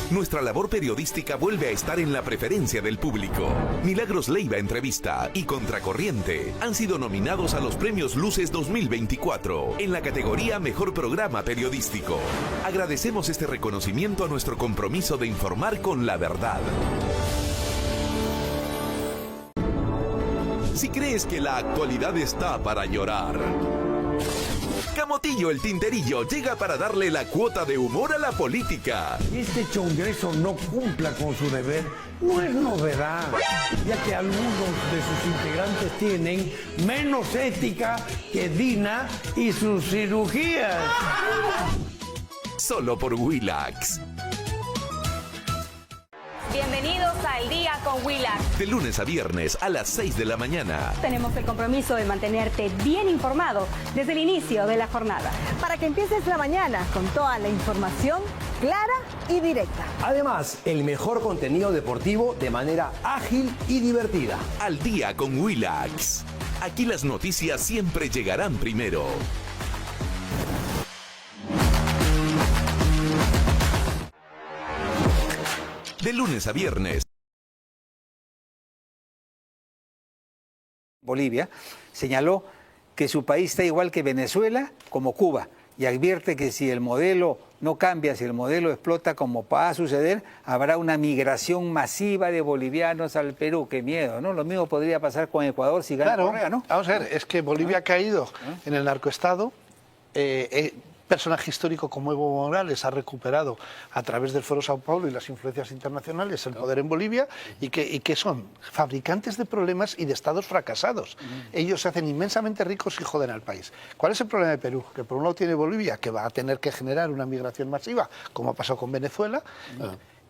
Nuestra labor periodística vuelve a estar en la preferencia del público. Milagros Leiva Entrevista y Contracorriente han sido nominados a los Premios Luces 2024 en la categoría Mejor Programa Periodístico. Agradecemos este reconocimiento a nuestro compromiso de informar con la verdad. Si crees que la actualidad está para llorar, Camotillo el Tinterillo llega para darle la cuota de humor a la política. Este Congreso no cumpla con su deber no es novedad, ya que algunos de sus integrantes tienen menos ética que Dina y sus cirugías. Solo por Willax. Bienvenidos al Día con Willax. De lunes a viernes a las 6 de la mañana. Tenemos el compromiso de mantenerte bien informado desde el inicio de la jornada. Para que empieces la mañana con toda la información clara y directa. Además, el mejor contenido deportivo de manera ágil y divertida. Al día con Willax. Aquí las noticias siempre llegarán primero. De lunes a viernes. Bolivia señaló que su país está igual que Venezuela como Cuba y advierte que si el modelo no cambia, si el modelo explota como va a suceder, habrá una migración masiva de bolivianos al Perú. Qué miedo, ¿no? Lo mismo podría pasar con Ecuador si gana Correa, ¿no? Vamos a ver, es que Bolivia ha caído en el narcoestado. Personaje histórico como Evo Morales ha recuperado a través del Foro Sao Paulo y las influencias internacionales el poder en Bolivia y que son fabricantes de problemas y de estados fracasados. Ellos se hacen inmensamente ricos y joden al país. ¿Cuál es el problema de Perú? Que por un lado tiene Bolivia, que va a tener que generar una migración masiva, como ha pasado con Venezuela.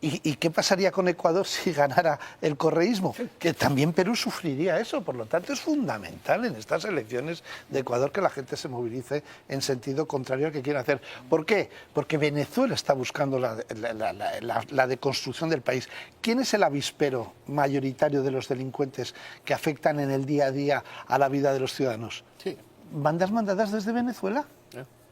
¿Y qué pasaría con Ecuador si ganara el correísmo? Que también Perú sufriría eso. Por lo tanto, es fundamental en estas elecciones de Ecuador que la gente se movilice en sentido contrario al que quieren hacer. ¿Por qué? Porque Venezuela está buscando la deconstrucción del país. ¿Quién es el avispero mayoritario de los delincuentes que afectan en el día a día a la vida de los ciudadanos? Bandas mandadas desde Venezuela.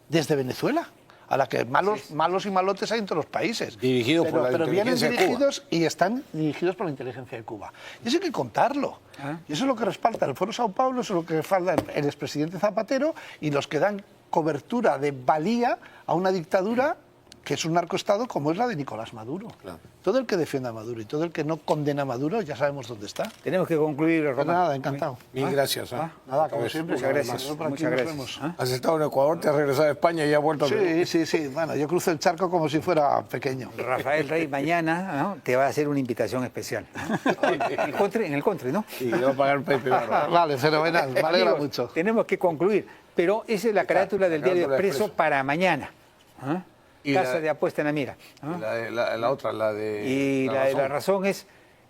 Desde Venezuela. a la que malos y malotes hay en todos los países. Dirigidos por la pero vienen inteligencia de Cuba. dirigidos y están dirigidos por la inteligencia de Cuba. Y eso hay que contarlo. Y eso es lo que respalda el Foro Sao Paulo, eso es lo que respalda el expresidente Zapatero y los que dan cobertura de valía a una dictadura que es un narcoestado como es la de Nicolás Maduro. Claro. Todo el que defienda a Maduro y todo el que no condena a Maduro ya sabemos dónde está. Tenemos que concluir, Román. Nada, encantado. Mil gracias. Nada, como siempre. Muchas gracias. Muchas gracias. Has estado en Ecuador, te has regresado a España y has vuelto a Perú. Sí. Bueno, yo cruzo el charco como si fuera pequeño. Rafael Rey, mañana te va a hacer una invitación especial. En el country, ¿no? Sí, le va a pagar Pepe Barba. Vale, fenomenal. Me alegra mucho. Tenemos que concluir, pero esa es la carátula del Diario Expreso para mañana. Casa de apuesta en la mira. La otra, la de... Y la razón es...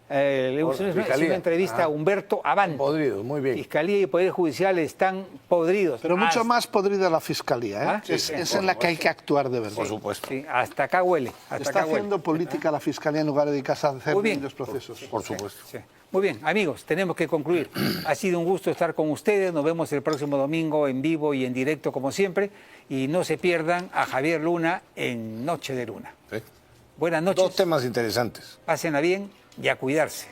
es una entrevista a Humberto Abante. Podrido, muy bien. Fiscalía y Poder Judicial están podridos. Pero mucho más podrida la Fiscalía, ¿eh? Es en la que hay que actuar de verdad. Por supuesto. Sí, hasta acá huele. Está haciendo política la Fiscalía en lugar de dedicarse a hacer los procesos. Por supuesto. Sí. Muy bien, amigos, tenemos que concluir. Ha sido un gusto estar con ustedes. Nos vemos el próximo domingo en vivo y en directo, como siempre. Y no se pierdan a Javier Luna en Noche de Luna. Sí. Buenas noches. 2 temas interesantes. Pásenla bien y a cuidarse.